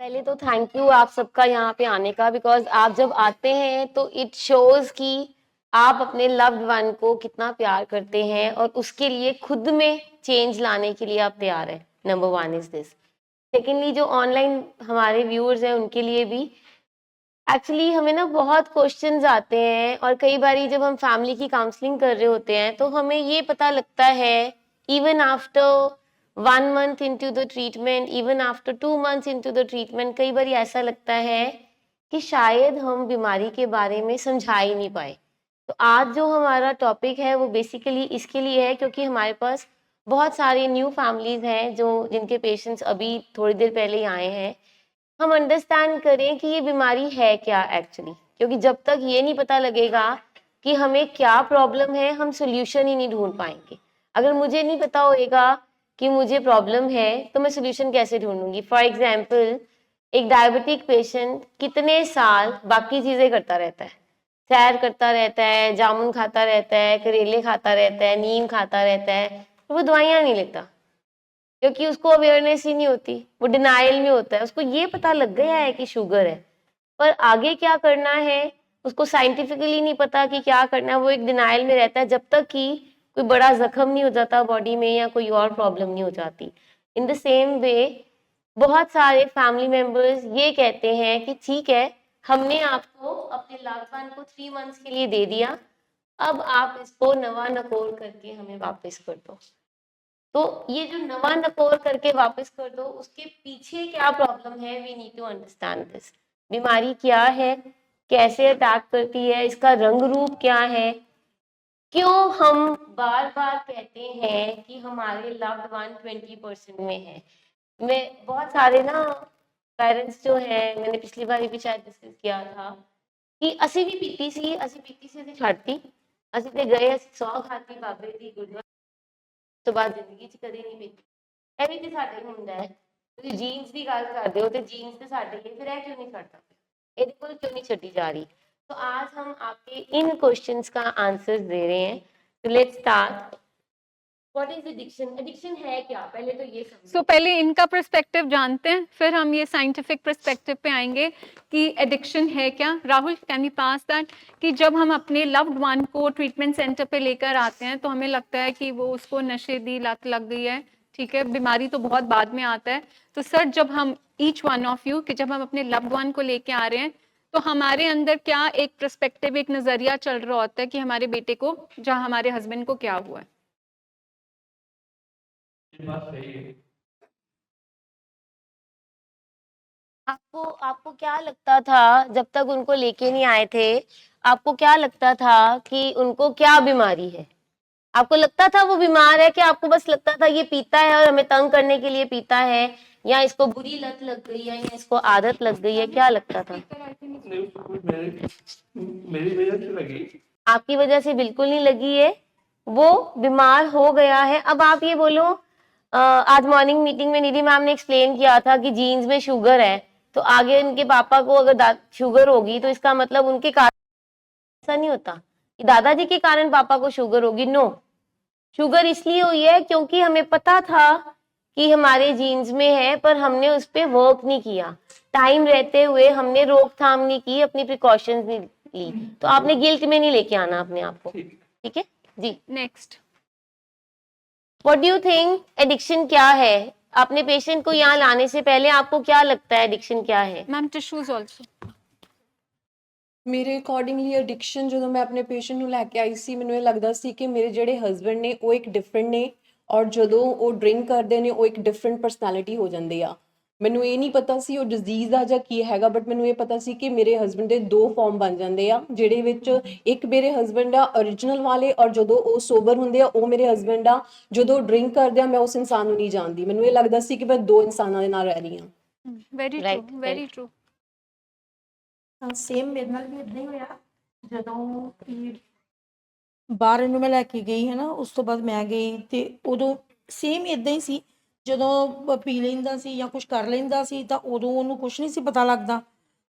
पहले तो thank you आप सबका यहाँ पे आने का, बिकॉज आप जब आते हैं तो इट शोज कि आप अपने लव्ड वन को कितना प्यार करते हैं और उसके लिए खुद में चेंज लाने के लिए आप तैयार हैं। Number one is this. Secondly, जो ऑनलाइन हमारे व्यूअर्स हैं उनके लिए भी एक्चुअली हमें ना बहुत क्वेश्चंस आते हैं, और कई बारी जब हम फैमिली की काउंसलिंग कर रहे होते हैं तो हमें ये पता लगता है even after 1 month into the treatment, even after 2 months into the treatment, कई बार ऐसा लगता है कि शायद हम बीमारी के बारे में समझा ही नहीं पाए। तो आज जो हमारा टॉपिक है वो बेसिकली इसके लिए है, क्योंकि हमारे पास बहुत सारी न्यू फैमिलीज हैं जो जिनके पेशेंट्स अभी थोड़ी देर पहले ही आए हैं। हम अंडरस्टैंड करें कि ये बीमारी है क्या एक्चुअली, क्योंकि जब तक ये नहीं पता लगेगा कि हमें क्या प्रॉब्लम है हम सोल्यूशन ही नहीं ढूंढ पाएंगे। अगर मुझे नहीं पता होएगा कि मुझे प्रॉब्लम है तो मैं सोल्यूशन कैसे ढूंढूंगी। फॉर एग्जाम्पल, एक डायबिटिक पेशेंट कितने साल बाकी चीजें करता रहता है, सैर करता रहता है, जामुन खाता रहता है, करेले खाता रहता है, नीम खाता रहता है, तो वो दवाइयां नहीं लेता क्योंकि उसको अवेयरनेस ही नहीं होती, वो डिनाइल में होता है। उसको ये पता लग गया है कि शुगर है, पर आगे क्या करना है उसको साइंटिफिकली नहीं पता कि क्या करना है। वो एक डिनाइल में रहता है जब तक कि कोई बड़ा जख्म नहीं हो जाता बॉडी में या कोई और प्रॉब्लम नहीं हो जाती। इन द सेम वे बहुत सारे फैमिली मेंबर्स ये कहते हैं कि ठीक है, हमने आपको अपने लव्ड वन को 3 months के लिए दे दिया, अब आप इसको नवा नकोर करके हमें वापस कर दो। तो ये जो नवा नकोर करके वापस कर दो, उसके पीछे क्या प्रॉब्लम है, we need to understand this. बीमारी क्या है, कैसे अटैक करती है, इसका रंग रूप क्या है, क्यों हम बार बार कहते हैं कि हमारे लव्ड वन 20% में है। मैं बहुत सारे ना पेरेंट्स जो हैं, मैंने पिछली बार भी शायद डिस्कस किया था कि असी भी पीती सी, असी पीती सी असी छाड़ती, असी ते गए असी 100 खाती बाबे दी गुरुद्वारे तो बाद जिंदगी च कदे नहीं पीती। ਇਹ ਵੀ ਤੇ ਸਾਡੇ ਹੀ ਹੁੰਦਾ ਹੈ। ਤੁਸੀਂ ਜੀਨਸ ਦੀ ਗੱਲ ਕਰਦੇ ਹੋ ਤੇ जीन्स ਤੇ ਸਾਡੇ ਹੀ ਫਿਰ ਇਹ क्यों नहीं छड़ता पिया, ਇਹਦੇ ਕੋਲ क्यों नहीं छड़ी जा रही। तो आज हम आपके इन क्वेश्चंस का आंसर्स दे रहे हैं। तो let's start. What is addiction? Addiction है क्या, पहले तो ये समझो। सो पहले इनका पर्सपेक्टिव जानते हैं, फिर हम ये साइंटिफिक पर्सपेक्टिव पे आएंगे कि एडिक्शन है क्या। Rahul, can you pass that? कि जब हम अपने लव्ड वन को ट्रीटमेंट सेंटर पे लेकर आते हैं तो हमें लगता है कि वो उसको नशे दी लत लग गई है, ठीक है, बीमारी तो बहुत बाद में आता है। तो सर, जब हम ईच वन ऑफ यू कि जब हम अपने लव्ड वन को लेके आ रहे हैं तो हमारे अंदर क्या एक पर्सपेक्टिव, एक नजरिया चल रहा होता है कि हमारे बेटे को, जहाँ हमारे हस्बैंड को क्या हुआ है। आपको आपको क्या लगता था जब तक उनको लेके नहीं आए थे, आपको क्या लगता था कि उनको क्या बीमारी है? आपको लगता था वो बीमार है, कि आपको बस लगता था ये पीता है और हमें तंग करने के लिए पीता है, या इसको बुरी लत लग गई है, या इसको आदत लग गई है, क्या लगता था? मेरी वजह से लगी। आपकी वजह से बिल्कुल नहीं लगी है, वो बीमार हो गया है। अब आप ये बोलो, आज मॉर्निंग मीटिंग में निधि मैम ने एक्सप्लेन किया था कि जीन्स में शुगर है, तो आगे उनके पापा को अगर शुगर होगी तो इसका मतलब उनके कारण ऐसा नहीं होता कि दादाजी के कारण पापा को शुगर होगी। नो, शुगर इसलिए हुई है क्योंकि हमें पता था कि हमारे जीन्स में है, पर हमने उस पर वर्क नहीं किया। टाइम रहते हुए हमने रोकथाम नहीं की, अपनी प्रिकॉशंस नहीं ली। तो आपने गिल्ट में नहीं लेके आना अपने आप को, ठीक है जी। Next, what do you think addiction क्या है? अपने पेशेंट को यहाँ लाने से पहले आपको क्या लगता है एडिक्शन क्या है? Ma'am tissues also. ਮੇਰੇ ਅਕੋਰਡਿੰਗਲੀ ਐਡਿਕਸ਼ਨ ਜਦੋਂ ਮੈਂ ਆਪਣੇ ਪੇਸ਼ੈਂਟ ਨੂੰ ਲੈ ਕੇ ਆਈ ਸੀ, ਮੈਨੂੰ ਇਹ ਲੱਗਦਾ ਸੀ ਕਿ ਮੇਰੇ ਜਿਹੜੇ ਹਸਬੈਂਡ ਨੇ ਉਹ ਇੱਕ ਡਿਫਰੈਂਟ ਨੇ, ਔਰ ਜਦੋਂ ਉਹ ਡਰਿੰਕ ਕਰਦੇ ਨੇ ਉਹ ਇੱਕ ਡਿਫਰੈਂਟ ਪਰਸਨੈਲਿਟੀ ਹੋ ਜਾਂਦੇ ਆ। ਮੈਨੂੰ ਇਹ ਨਹੀਂ ਪਤਾ ਸੀ ਉਹ ਡਿਜ਼ੀਜ਼ ਆ ਜਾਂ ਕੀ ਹੈਗਾ, ਬਟ ਮੈਨੂੰ ਇਹ ਪਤਾ ਸੀ ਕਿ ਮੇਰੇ ਹਸਬੈਂਡ ਦੇ 2 ਫਾਰਮ ਬਣ ਜਾਂਦੇ ਆ, ਜਿਹੜੇ ਵਿੱਚ ਇੱਕ ਮੇਰੇ ਹਸਬੈਂਡ ਆ ਓਰੀਜਨਲ ਵਾਲੇ, ਔਰ ਜਦੋਂ ਉਹ ਸੋਬਰ ਹੁੰਦੇ ਆ ਉਹ ਮੇਰੇ ਹਸਬੈਂਡ ਆ। ਜਦੋਂ ਡਰਿੰਕ ਕਰਦੇ ਆ ਮੈਂ ਉਸ ਇਨਸਾਨ ਨੂੰ ਨਹੀਂ ਜਾਣਦੀ। ਮੈਨੂੰ ਇਹ ਲੱਗਦਾ ਸੀ ਕਿ ਮੈਂ 2 ਇਨਸਾਨਾਂ ਦੇ ਨਾਲ ਰਹਿ ਰਹੀ ਹਾਂ। Very Right, true, very true. Same ਮੇਰੇ ਨਾਲ ਵੀ ਇਦਾਂ ਹੀ ਹੋਇਆ। ਜਦੋਂ ਕਿ ਬਾਹਰ ਇਹਨੂੰ ਮੈਂ ਲੈ ਕੇ ਗਈ ਹੈ ਨਾ, ਉਸ ਤੋਂ ਬਾਅਦ ਮੈਂ ਗਈ ਤੇ ਉਦੋਂ ਸੇਮ ਇਦਾਂ ਹੀ ਸੀ। ਜਦੋਂ ਪੀ ਲੈਂਦਾ ਸੀ ਜਾਂ ਕੁਝ ਕਰ ਲੈਂਦਾ ਸੀ ਤਾਂ ਉਦੋਂ ਉਹਨੂੰ ਕੁਝ ਨਹੀਂ ਸੀ ਪਤਾ ਲੱਗਦਾ,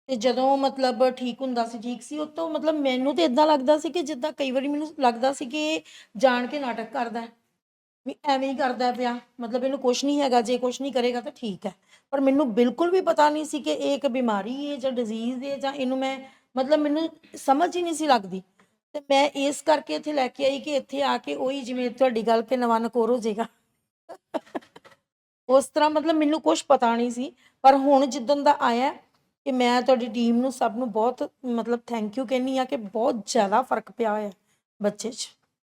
ਤੇ ਜਦੋਂ ਮਤਲਬ ਠੀਕ ਹੁੰਦਾ ਸੀ, ਠੀਕ ਸੀ, ਉਹ ਤੋਂ ਮਤਲਬ ਮੈਨੂੰ ਤੇ ਇਦਾਂ ਲੱਗਦਾ ਸੀ ਕਿ ਜਿੱਦਾਂ ਕਈ ਵਾਰੀ ਮੈਨੂੰ ਲੱਗਦਾ ਸੀ ਕਿ ਇਹ ਜਾਣ ਕੇ ਨਾਟਕ ਕਰਦਾ ਹੈ। ਵੀ ਐਵੇਂ ਹੀ ਕਰਦਾ ਪਿਆ, ਮਤਲਬ ਇਹਨੂੰ ਕੁਛ ਨਹੀਂ ਹੈਗਾ, ਜੇ ਕੁਛ ਨਹੀਂ ਕਰੇਗਾ ਤਾਂ ਠੀਕ ਹੈ। ਪਰ ਮੈਨੂੰ ਬਿਲਕੁਲ ਵੀ ਪਤਾ ਨਹੀਂ ਸੀ ਕਿ ਇਹ ਇੱਕ ਬਿਮਾਰੀ ਹੈ ਜਾਂ ਡਿਜ਼ੀਜ਼ ਹੈ, ਜਾਂ ਇਹਨੂੰ ਮੈਂ ਮਤਲਬ ਮੈਨੂੰ ਸਮਝ ਹੀ ਨਹੀਂ ਸੀ ਲੱਗਦੀ। ਤੇ ਮੈਂ ਇਸ ਕਰਕੇ ਇੱਥੇ ਲੈ ਕੇ ਆਈ ਕਿ ਇੱਥੇ ਆ ਕੇ ਉਹੀ ਜਿਵੇਂ ਤੁਹਾਡੀ ਗੱਲ ਕਿ ਨਵਾਂ ਨਕੋਰ ਹੋ ਜਾਏਗਾ ਉਸ ਤਰ੍ਹਾਂ ਮਤਲਬ ਮੈਨੂੰ ਕੁਝ ਪਤਾ ਨਹੀਂ ਸੀ। ਪਰ ਹੁਣ ਜਿੱਦਣ ਦਾ ਆਇਆ ਕਿ ਮੈਂ ਤੁਹਾਡੀ ਟੀਮ ਨੂੰ ਸਭ ਨੂੰ ਬਹੁਤ ਮਤਲਬ ਥੈਂਕ ਯੂ ਕਹਿੰਦੀ ਆ ਕਿ ਬਹੁਤ ਜ਼ਿਆਦਾ ਫਰਕ ਪਿਆ ਹੋਇਆ ਬੱਚੇ 'ਚ।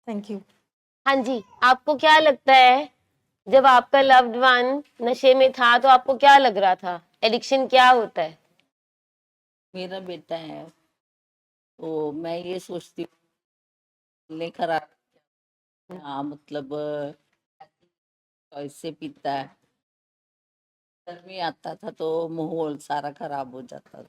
Thank you. हाँ जी, आपको क्या लगता है जब आपका लव्ड वन नशे में था तो आपको क्या लग रहा था? एडिक्शन क्या होता है? मेरा बेटा है तो मैं ये सोचती हूँ लेकर आ हाँ मतलब ऐसे पीता है। घर में आता था तो माहौल सारा खराब हो जाता था।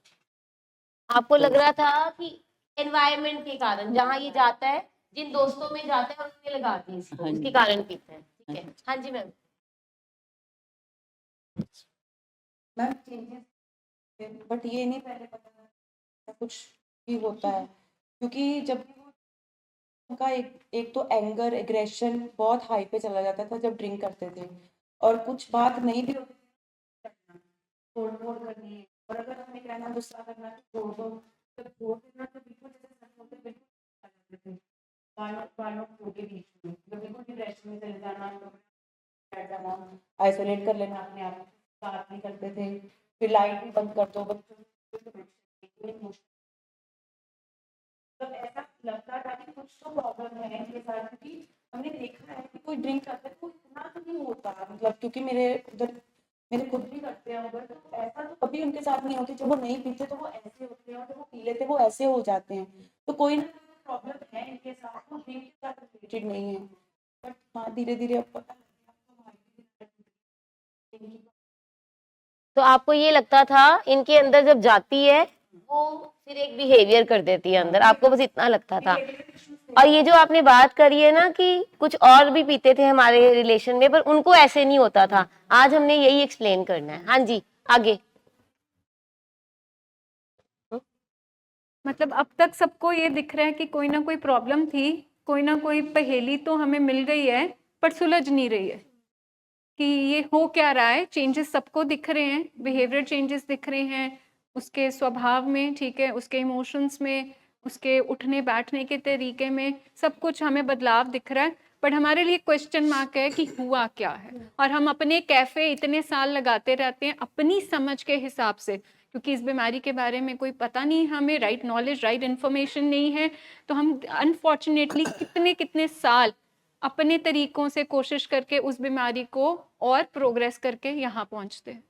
आपको तो लग रहा था कि एनवायरनमेंट के कारण जहाँ ये जाता है, जिन दोस्तों में जाता है उन्होंने लगा दी इसको, हाँ उसके जी। कारण पीता है। ठीक है, हाँ हाँ जी मैम। मैम चेंजेस, बट ये नहीं पहले पता था कुछ भी होता है, क्योंकि जब भी वो उनका एक तो एंगर एग्रेशन बहुत हाई पे चला जाता था जब ड्रिंक करते थे, और कुछ बात नहीं भी होती थी, तोड़ फोड़ करनी है, और अगर हमें कहना गुस्सा करना तो छोड़ दो, जब छोड़ देना तो बिल्कुल जैसे सच होते बिल्कुल आ जाते थे, बालों के बीच में जब बिल्कुल डिप्रेशन में चले जाना, बैठ जाना, आइसोलेट कर लेना अपने आप को, बात नहीं करते थे, फिर लाइट भी बंद कर दो बच्चों को, मतलब ऐसा लगता था कि कुछ तो प्रॉब्लम है इनके साथ, क्योंकि हमने देखा है कि कोई ड्रिंक करता है तो इतना तो नहीं होता, मतलब क्योंकि मेरे उधर मेरे खुद भी करते हैं उधर, तो ऐसा तो कभी उनके साथ नहीं होती, जब वो नहीं पीते तो वो ऐसे होते हैं, और जब वो पी लेते वो ऐसे हो जाते हैं, तो कोई ना प्रॉब्लम है इनके साथ, वो ड्रिंक के साथ रिलेटेड नहीं है। बट हाँ धीरे धीरे अब पता तो आपको ये लगता था इनके अंदर जब जाती है वो फिर एक बिहेवियर कर देती है अंदर, आपको बस इतना लगता था। और ये जो आपने बात करी है ना कि कुछ और भी पीते थे हमारे रिलेशन में, पर उनको ऐसे नहीं होता था, आज हमने यही एक्सप्लेन करना है। हाँ जी, आगे। मतलब अब तक सबको ये दिख रहा है कि कोई ना कोई प्रॉब्लम थी, कोई ना कोई पहेली तो हमें मिल गई है, पर सुलझ नहीं रही है कि ये हो क्या रहा है। चेंजेस सबको दिख रहे हैं, बिहेवियर चेंजेस दिख रहे हैं उसके स्वभाव में, ठीक है, उसके इमोशंस में, उसके उठने बैठने के तरीके में, सब कुछ हमें बदलाव दिख रहा है। बट हमारे लिए क्वेश्चन मार्क है कि हुआ क्या है। और हम अपने कैफे इतने साल लगाते रहते हैं अपनी समझ के हिसाब से, क्योंकि इस बीमारी के बारे में कोई पता नहीं, हमें राइट नॉलेज राइट इन्फॉर्मेशन नहीं है, तो हम अनफॉर्चुनेटली कितने कितने साल अपने तरीकों से कोशिश करके उस बीमारी को और प्रोग्रेस करके यहाँ पहुँचते हैं।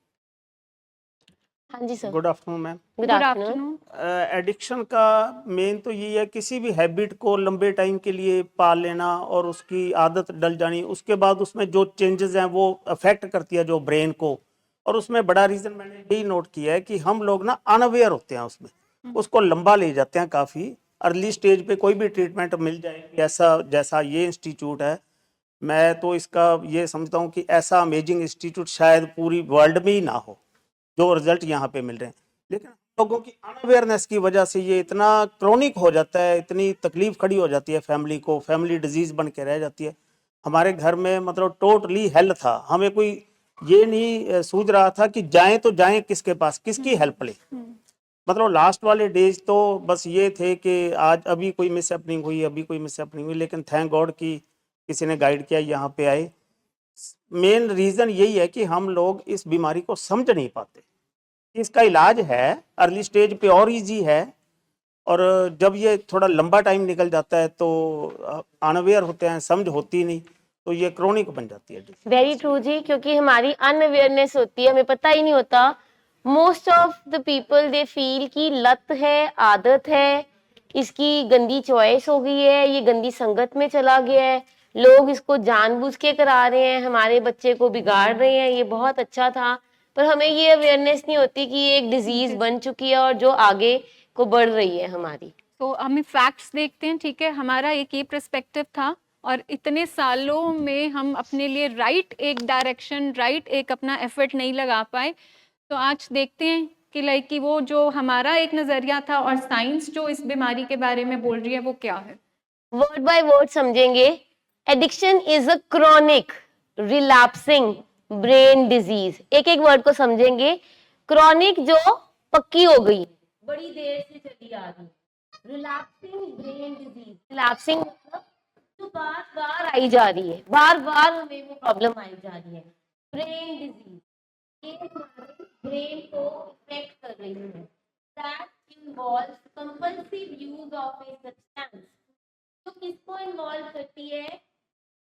हाँ जी sir. Good afternoon ma'am. Good good afternoon. Afternoon. Addiction का मेन तो ये है किसी भी हैबिट को लंबे टाइम के लिए पाल लेना और उसकी आदत डल जानी, उसके बाद उसमें जो चेंजेस हैं वो अफेक्ट करती है जो ब्रेन को। और उसमें बड़ा रीज़न मैंने यही नोट किया है कि हम लोग ना अनअवेयर होते हैं उसमें, उसको लंबा ले जाते हैं काफ़ी। अर्ली स्टेज पे कोई भी ट्रीटमेंट मिल जाए ऐसा जैसा ये इंस्टीट्यूट है, मैं तो इसका ये समझता हूँ कि ऐसा अमेजिंग इंस्टीट्यूट शायद पूरी वर्ल्ड में ही ना हो जो रिजल्ट यहाँ पे मिल रहे हैं। लेकिन लोगों की अनअवेयरनेस की वजह से ये इतना क्रॉनिक हो जाता है, इतनी तकलीफ खड़ी हो जाती है फैमिली को, फैमिली डिजीज बन के रह जाती है। हमारे घर में मतलब टोटली हेल्थ था, हमें कोई ये नहीं सूझ रहा था कि जाएं तो जाएं किसके पास, किसकी हेल्प ले। मतलब लास्ट वाले डेज तो बस ये थे कि आज अभी कोई मिसहैपनिंग हुई, अभी कोई मिसहैपनिंग हुई, लेकिन थैंक गॉड कि किसी ने गाइड किया, यहाँ पे आए। मेन रीज़न यही है कि हम लोग इस बीमारी को समझ नहीं पाते। इसका इलाज है अर्ली स्टेज पे और इजी है, और जब ये थोड़ा लंबा टाइम निकल जाता है तो अनअवेयर होते हैं, समझ होती नहीं, तो ये क्रोनिक बन जाती है। वेरी ट्रू जी, क्योंकि हमारी अनअवेयरनेस होती है, हमें पता ही नहीं होता। Most of the people they feel कि लत है, आदत है, इसकी गंदी चॉइस हो गई है, ये गंदी संगत में चला गया है, लोग इसको जानबूझ के करा रहे हैं, हमारे बच्चे को बिगाड़ रहे हैं, ये बहुत अच्छा था। पर हमें ये अवेयरनेस नहीं होती कि ये एक डिजीज बन चुकी है और जो आगे को बढ़ रही है हमारी। तो हम फैक्ट्स देखते हैं, ठीक है, हमारा एक ये पर्सपेक्टिव था, और इतने सालों में हम अपने लिए राइट एक डायरेक्शन, राइट एक अपना एफर्ट नहीं लगा पाए। तो आज देखते हैं कि लाइक कि वो जो हमारा एक नज़रिया था और साइंस जो इस बीमारी के बारे में बोल रही है वो क्या है। वर्ड बाय वर्ड समझेंगे addiction is a chronic relapsing brain disease. एक एक वर्ड को समझेंगे। क्रॉनिक जो पक्की हो गई, बड़ी देर से चली आ रही, रिलैप्सिंग ब्रेन डिजीज। रिलैप्सिंग मतलब जो बार बार आई जा रही है, बार बार हमें वो प्रॉब्लम आई जा रही है। ब्रेन डिजीज ये हमारे ब्रेन को इफेक्ट कर रही है। That involves compulsive use of a substance. तो किसको इन्वॉल्व करती है?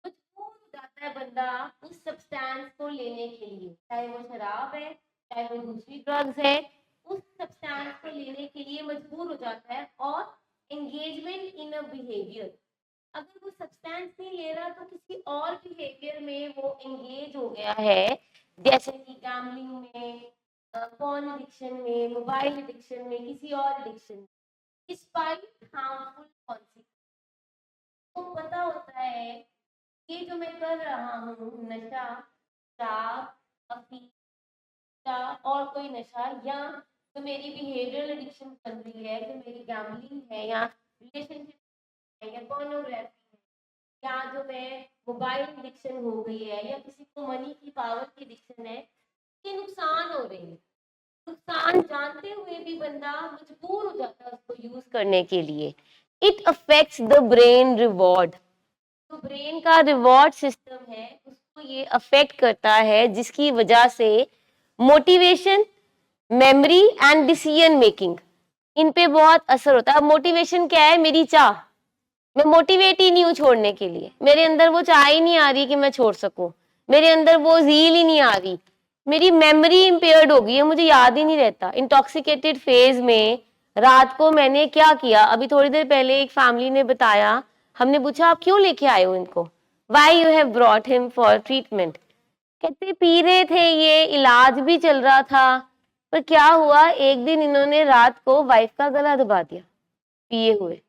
मजबूर हो जाता है बंदा उस सब्सटेंस को लेने के लिए, चाहे वो शराब है, चाहे वो दूसरी ड्रग्स है, उस सब्सटेंस को लेने के लिए मजबूर हो जाता है। और एंगेजमेंट इन अ बिहेवियर, अगर वो सब्सटेंस नहीं ले रहा तो किसी और बिहेवियर में वो एंगेज हो गया है, जैसे कि गैम्बलिंग में, पॉर्न एडिक्शन में, मोबाइल एडिक्शन में, किसी और एडिक्शन, डिस्पाइट हार्मफुल कॉन्सिक्वेंस। तो पता होता है ये जो मैं कर रहा हूँ, नशा, शराब, अफीम या और कोई नशा, या तो मेरी बिहेवियरल एडिक्शन चल रही है, तो मेरी गैम्बलिंग है या रिलेशनशिप है या पोर्नोग्राफी है, या जो मैं मोबाइल एडिक्शन हो गई है, या किसी को मनी की पावर की एडिक्शन है, ये नुकसान हो रहे हैं। नुकसान जानते हुए भी बंदा मजबूर हो जाता है उसको यूज करने के लिए। It affects the brain reward. तो ब्रेन का रिवॉर्ड सिस्टम है, उसको ये अफेक्ट करता है, जिसकी वजह से motivation, memory and decision making, इन पे बहुत असर होता है। अब मोटिवेशन क्या है? मेरी चाह, मैं मोटिवेट ही नहीं हूँ छोड़ने के लिए, मेरे अंदर वो चाह ही नहीं आ रही कि मैं छोड़ सकूं, मेरे अंदर वो ज़ील ही नहीं आ रही, मेरी मेमोरी इम्पेयर्ड हो गई है, मुझे याद ही नहीं रहता। इंटॉक्सिकेटेड फेज में रात को मैंने क्या किया, अभी थोड़ी देर पहले एक फैमिली ने बताया, हमने पूछा आप क्यों लेके आए हो इनको, why you have brought him for treatment. कहते पी रहे थे, ये इलाज भी चल रहा था, पर क्या हुआ, एक दिन इन्होंने रात को वाइफ का गला दबा दिया पिए हुए,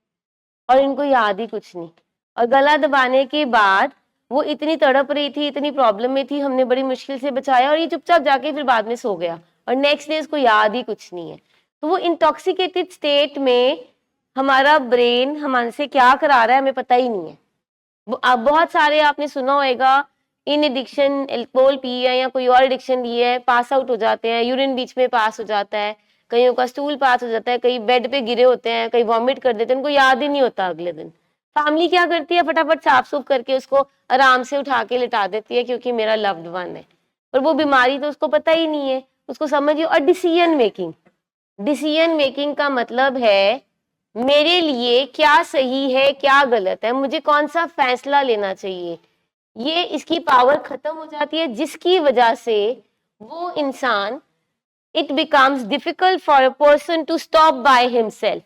और इनको याद ही कुछ नहीं। और गला दबाने के बाद वो इतनी तड़प रही थी, इतनी प्रॉब्लम में थी, हमने बड़ी मुश्किल से बचाया, और ये चुपचाप जाके फिर बाद में सो गया, और नेक्स्ट डे इसको याद ही कुछ नहीं है। तो वो इंटॉक्सिकेटेड स्टेट में हमारा ब्रेन हमसे क्या करा रहा है हमें पता ही नहीं है। अब बहुत सारे आपने सुना होगा, इन एडिक्शन, एल्कोहल पी है या कोई और एडिक्शन ली है, पास आउट हो जाते हैं, यूरिन बीच में पास हो जाता है, कईयों का स्टूल पास हो जाता है, कई बेड पे गिरे होते हैं, कई वॉमिट कर देते हैं, उनको याद ही नहीं होता अगले दिन। फैमिली क्या करती है, फटाफट साफ सूफ करके उसको आराम से उठा के लिटा देती है, क्योंकि मेरा लव्ड वन है, पर वो बीमारी तो उसको पता ही नहीं है, उसको समझिए। और डिसीजन मेकिंग, डिसीजन मेकिंग का मतलब है मेरे लिए क्या सही है, क्या गलत है, मुझे कौन सा फैसला लेना चाहिए, ये इसकी पावर खत्म हो जाती है, जिसकी वजह से वो इंसान, it becomes difficult for a person to stop by himself.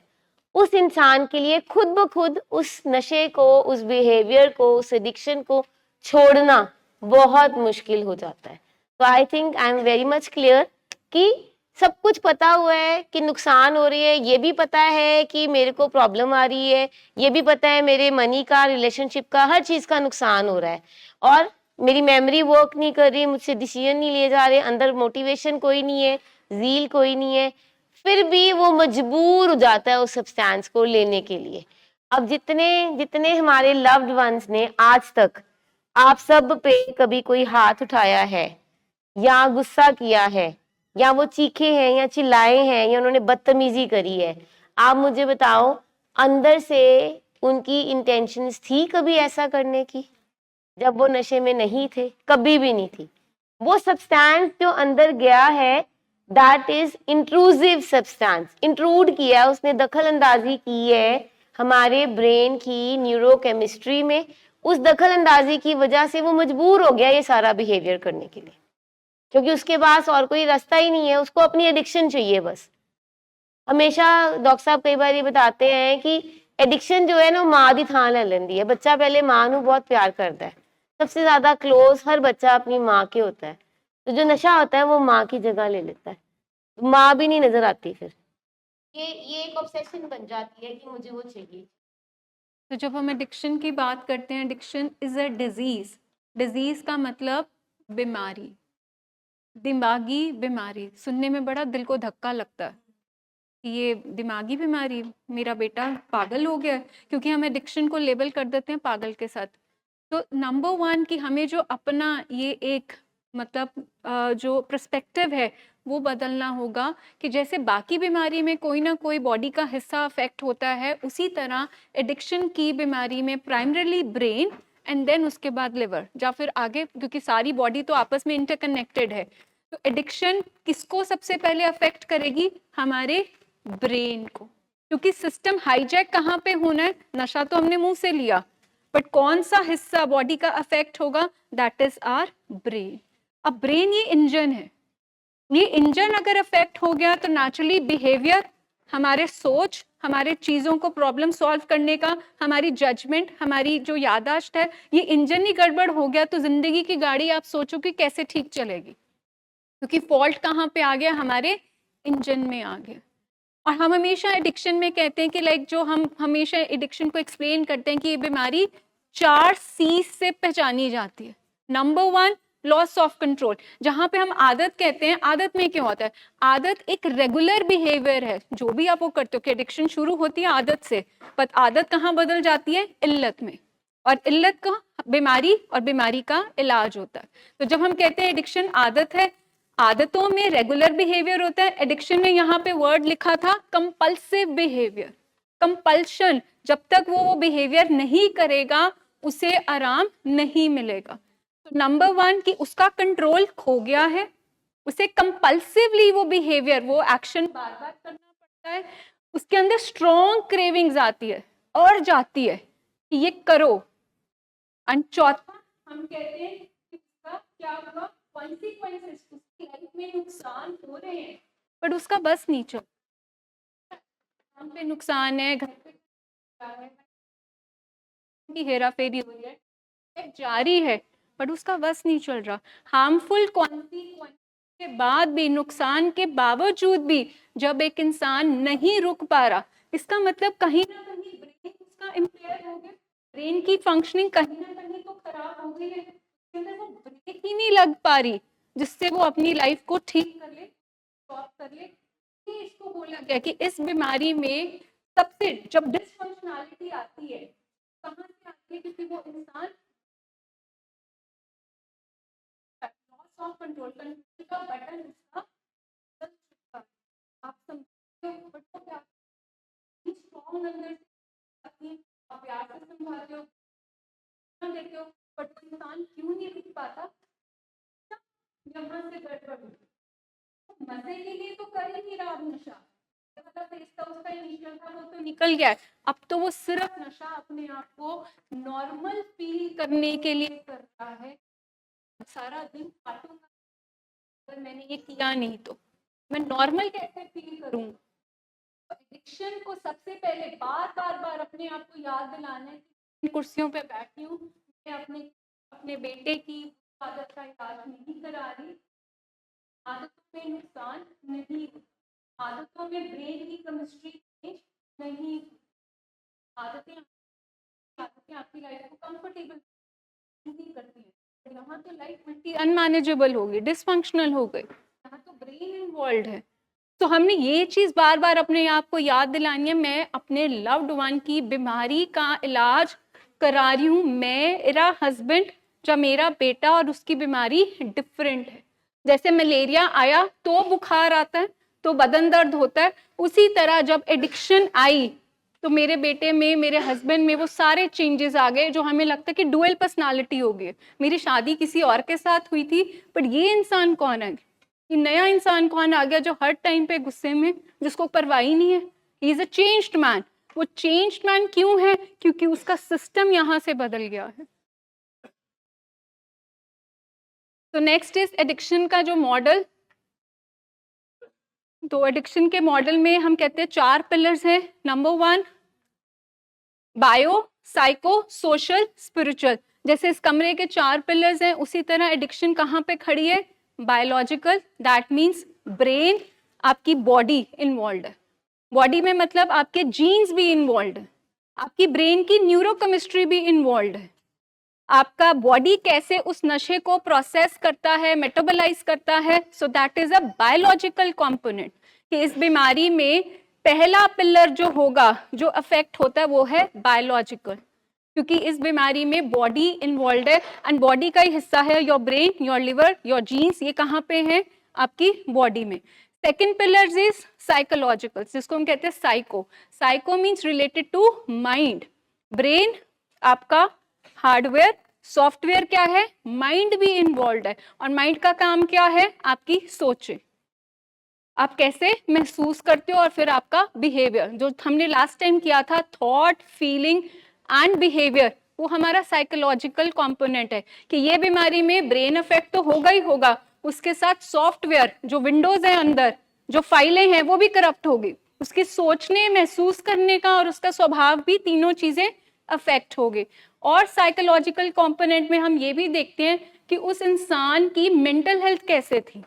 उस इंसान के लिए खुद ब खुद उस नशे को, उस बिहेवियर को, उस एडिक्शन को छोड़ना बहुत मुश्किल हो जाता है। तो I think I am very much clear कि सब कुछ पता हुआ है कि नुकसान हो रही है, ये भी पता है कि मेरे को प्रॉब्लम आ रही है, ये भी पता है मेरे मनी का, रिलेशनशिप का, हर चीज का नुकसान हो रहा है, और मेरी मेमोरी वर्क नहीं कर रही, मुझसे डिसीजन नहीं लिए जा रहे, अंदर मोटिवेशन कोई नहीं है, ज़ील कोई नहीं है, फिर भी वो मजबूर हो जाता है उस सब्सटेंस को लेने के लिए। अब जितने जितने हमारे लव्ड वंस ने आज तक आप सब पे कभी कोई हाथ उठाया है, या गुस्सा किया है, या वो चीखे हैं, या चिल्लाए हैं, या उन्होंने बदतमीजी करी है, आप मुझे बताओ अंदर से उनकी इंटेंशंस थी कभी ऐसा करने की? जब वो नशे में नहीं थे, कभी भी नहीं थी। वो सब्सटेंस जो अंदर गया है, that is intrusive substance, intrude किया, उसने दखल अंदाजी की है हमारे ब्रेन की न्यूरोकेमिस्ट्री में। उस दखल अंदाजी की वजह से वो मजबूर हो गया ये सारा बिहेवियर करने के लिए, क्योंकि उसके पास और कोई रास्ता ही नहीं है, उसको अपनी एडिक्शन चाहिए बस। हमेशा डॉक्टर साहब कई बार ये बताते हैं कि एडिक्शन जो है ना, माँ दी थां ले लेंदी है। बच्चा पहले माँ नू बहुत प्यार करता है, सबसे ज्यादा क्लोज हर बच्चा अपनी माँ के होता है, तो जो नशा होता है वो माँ की जगह ले लेता है, माँ भी नहीं नजर आती, फिर ये एक ऑब्सेशन बन जाती है कि मुझे वो चाहिए। तो जब हम एडिक्शन की बात करते हैं, addiction is a disease. Disease का मतलब बीमारी, दिमागी बीमारी। सुनने में बड़ा दिल को धक्का लगता है कि ये दिमागी बीमारी, मेरा बेटा पागल हो गया है, क्योंकि हम एडिक्शन को लेबल कर देते हैं पागल के साथ। तो नंबर वन कि हमें जो अपना ये एक मतलब जो पर्सपेक्टिव है वो बदलना होगा कि जैसे बाकी बीमारी में कोई ना कोई बॉडी का हिस्सा अफेक्ट होता है, उसी तरह एडिक्शन की बीमारी में प्राइमरीली ब्रेन एंड देन उसके बाद लिवर या फिर आगे, क्योंकि सारी बॉडी तो आपस में इंटरकनेक्टेड है। तो एडिक्शन किसको सबसे पहले अफेक्ट करेगी? हमारे ब्रेन को, क्योंकि सिस्टम हाईजैक कहाँ पे होना है? नशा तो हमने मुंह से लिया, बट कौन सा हिस्सा बॉडी का अफेक्ट होगा? That is our brain. अब ब्रेन ये इंजन है, ये इंजन अगर अफेक्ट हो गया तो नेचुरली बिहेवियर, हमारे सोच, हमारे चीजों को प्रॉब्लम सॉल्व करने का, हमारी जजमेंट, हमारी जो याददाश्त है, ये इंजन ही गड़बड़ हो गया तो जिंदगी की गाड़ी आप सोचो कि कैसे ठीक चलेगी, क्योंकि फॉल्ट कहाँ पे आ गया? हमारे इंजन में आ गया। और हम हमेशा एडिक्शन में कहते हैं कि लाइक जो हम हमेशा एडिक्शन को एक्सप्लेन करते हैं कि ये बीमारी 4 सी से पहचानी जाती है। नंबर 1 लॉस ऑफ कंट्रोल, जहां पे हम आदत कहते हैं। आदत में क्या होता है? आदत एक रेगुलर बिहेवियर है, जो भी आप वो करते हो कि एडिक्शन शुरू होती है आदत से, पर आदत कहाँ बदल जाती है? इल्लत में, और इल्लत का बीमारी और बीमारी का इलाज होता है। तो जब हम कहते हैं एडिक्शन आदत है, आदतों में रेगुलर बिहेवियर होता है। एडिक्शन में यहाँ पे वर्ड लिखा था कंपल्सिव बिहेवियर, कंपल्शन, जब तक वो बिहेवियर नहीं करेगा उसे आराम नहीं मिलेगा। तो नंबर 1 कि उसका कंट्रोल खो गया है, उसे कंपल्सिवली वो बिहेवियर, वो एक्शन बार बार करना पड़ता है, उसके अंदर स्ट्रॉन्ग क्रेविंग्स आती है और जाती है कि ये करो। एंड चौथा हम कहते हैं कि उसका क्या हुआ? कॉन्सिक्वेंसेस, उसकी लाइफ में नुकसान हो रहे हैं बट उसका बस नहीं चल, हम पे नुकसान है, घर पे हेरा फेरी हो रही है, जारी है, बट उसका बस नहीं चल रहा। हार्मफुल कॉन्सिक्वेंस के बाद भी, नुकसान के बावजूद भी जब एक इंसान नहीं रुक पा रहा, इसका मतलब कहीं ना कहीं ब्रेन उसका इम्पेयर हो गया, ब्रेन की फंक्शनिंग कहीं ना कहीं तो खराब हो गई है, उसके अंदर वो ब्रेक ही नहीं लग पा रही जिससे वो अपनी लाइफ को ठीक कर ले, स्टॉप कर ले। इसको बोला गया कि इस बीमारी में सबसे जब डिसफंक्शनैलिटी आती है, कहाँ से आती है? क्योंकि वो इंसान लॉस ऑफ कंट्रोल का बटन उसका दब चुका है। आप समझते हो? बट वो क्या स्ट्रॉन्ग अंदर से आती है, आप प्यार से समझाते हो, देते हो, बट वो इंसान क्यों नहीं रुक पाता? यहाँ से गड़बड़ हो गई। मजे के लिए तो कर ही नहीं रहा नशा, मतलब टेस्ट था उसका इनिशियल था, वो तो निकल गया है। अब तो वो सिर्फ नशा अपने आप को नॉर्मल फील करने के लिए कर रहा है। सारा दिन काटूंगा, अगर मैंने ये किया नहीं तो मैं नॉर्मल कैसे फील करूंगा? तो एडिक्शन को सबसे पहले बार बार अपने आप को याद दिलाना है कि कुर्सियों पे बैठी हूँ, मैं अपने बेटे की आदत का इलाज नहीं करा रही, आदतों में नुकसान नहीं, आदतों में ब्रेन की केमिस्ट्री नहीं, आदतें आपकी लाइफ को कंफर्टेबल नहीं करती हैं। यहाँ तो लाइफ मल्टी अनमैनेजेबल हो गई, डिसफंक्शनल हो गई, यहाँ तो ब्रेन इन्वॉल्व है। तो हमने ये चीज़ बार बार अपने आप को याद दिलानी है, मैं अपने लव्ड वन की बीमारी का इलाज करा रही हूँ, मेरा हस्बैंड या मेरा बेटा और उसकी बीमारी डिफरेंट है। जैसे मलेरिया आया तो बुखार आता है, तो बदन दर्द होता है, उसी तरह जब एडिक्शन आई तो मेरे बेटे में, मेरे हस्बैंड में वो सारे चेंजेस आ गए जो हमें लगता है कि डुअल पर्सनालिटी हो गई। मेरी शादी किसी और के साथ हुई थी, बट ये इंसान कौन है? ये नया इंसान कौन आ गया जो हर टाइम पे गुस्से में, जिसको परवाह ही नहीं है? He is a changed man. वो चेंज्ड मैन क्यों है? क्योंकि उसका सिस्टम यहाँ से बदल गया है। तो नेक्स्ट इज एडिक्शन का जो मॉडल। तो एडिक्शन के मॉडल में हम कहते हैं 4 पिलर्स हैं। Number 1 bio, psycho, social, spiritual. जैसे इस कमरे के 4 पिलर्स हैं, उसी तरह एडिक्शन कहाँ पे खड़ी है? बायोलॉजिकल, दैट मीन्स ब्रेन, आपकी बॉडी इन्वॉल्व है। बॉडी में मतलब आपके जीन्स भी इन्वॉल्व है, आपकी ब्रेन की न्यूरोकेमिस्ट्री भी इन्वॉल्व है, आपका बॉडी कैसे उस नशे को प्रोसेस करता है, मेटाबोलाइज करता है। So that is a biological component. कि इस बीमारी में पहला पिलर जो होगा, जो अफेक्ट होता है, वो है बायोलॉजिकल। क्योंकि इस बीमारी में बॉडी इन्वॉल्व है एंड बॉडी का ही हिस्सा है your brain, your liver, your genes, ये कहाँ पे है? आपकी बॉडी में। सेकेंड पिलर इज साइकोलॉजिकल, जिसको हम कहते हैं psycho. Psycho means related to mind. Brain आपका हार्डवेयर, सॉफ्टवेयर क्या है? माइंड भी इन्वॉल्व है। और माइंड का काम क्या है? आपकी सोचें, आप कैसे महसूस करते हो, और फिर आपका बिहेवियर, जो हमने लास्ट टाइम किया था, थॉट, फीलिंग एंड बिहेवियर, वो हमारा साइकोलॉजिकल कंपोनेंट है कि ये बीमारी में ब्रेन अफेक्ट तो होगा ही होगा, उसके साथ सॉफ्टवेयर, जो विंडोज है अंदर, जो फाइलें हैं, वो भी करप्ट होगी, उसके सोचने, महसूस करने का और उसका स्वभाव भी, तीनों चीजें अफेक्ट होगी। और साइकोलॉजिकल कंपोनेंट में हम ये भी देखते हैं कि उस इंसान की मेंटल हेल्थ कैसे थी,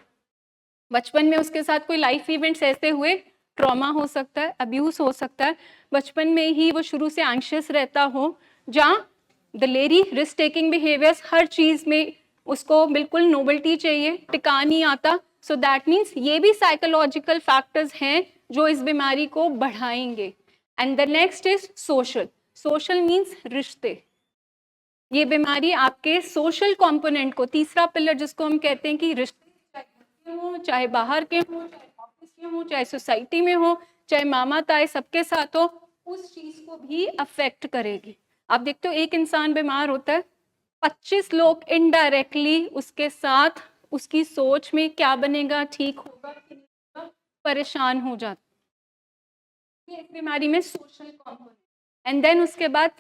बचपन में उसके साथ कोई लाइफ इवेंट्स ऐसे हुए, ट्रॉमा हो सकता है, अब्यूज हो सकता है, बचपन में ही वो शुरू से एंशियस रहता हो, जहाँ दलेरी, रिस्क टेकिंग बिहेवियर्स, हर चीज में उसको बिल्कुल नोबल्टी चाहिए, टिका नहीं आता। सो दैट मीन्स ये भी साइकोलॉजिकल फैक्टर्स हैं जो इस बीमारी को बढ़ाएंगे। And the next is social. Social means रिश्ते। ये बीमारी आपके सोशल कंपोनेंट को, तीसरा पिलर जिसको हम कहते हैं कि रिश्ते, हो, चाहे बाहर के हो, चाहे ऑफिस में हो, चाहे सोसाइटी में हो, चाहे मामा ताए सबके साथ हो, उस चीज को भी अफेक्ट करेगी। आप देखते हो एक इंसान बीमार होता है, 25 लोग इनडायरेक्टली उसके साथ, उसकी सोच में क्या बनेगा, ठीक होगा कि नहीं होगा, परेशान हो जाते हैं। इस बीमारी में सोशल कंपोनेंट। एंड देन उसके बाद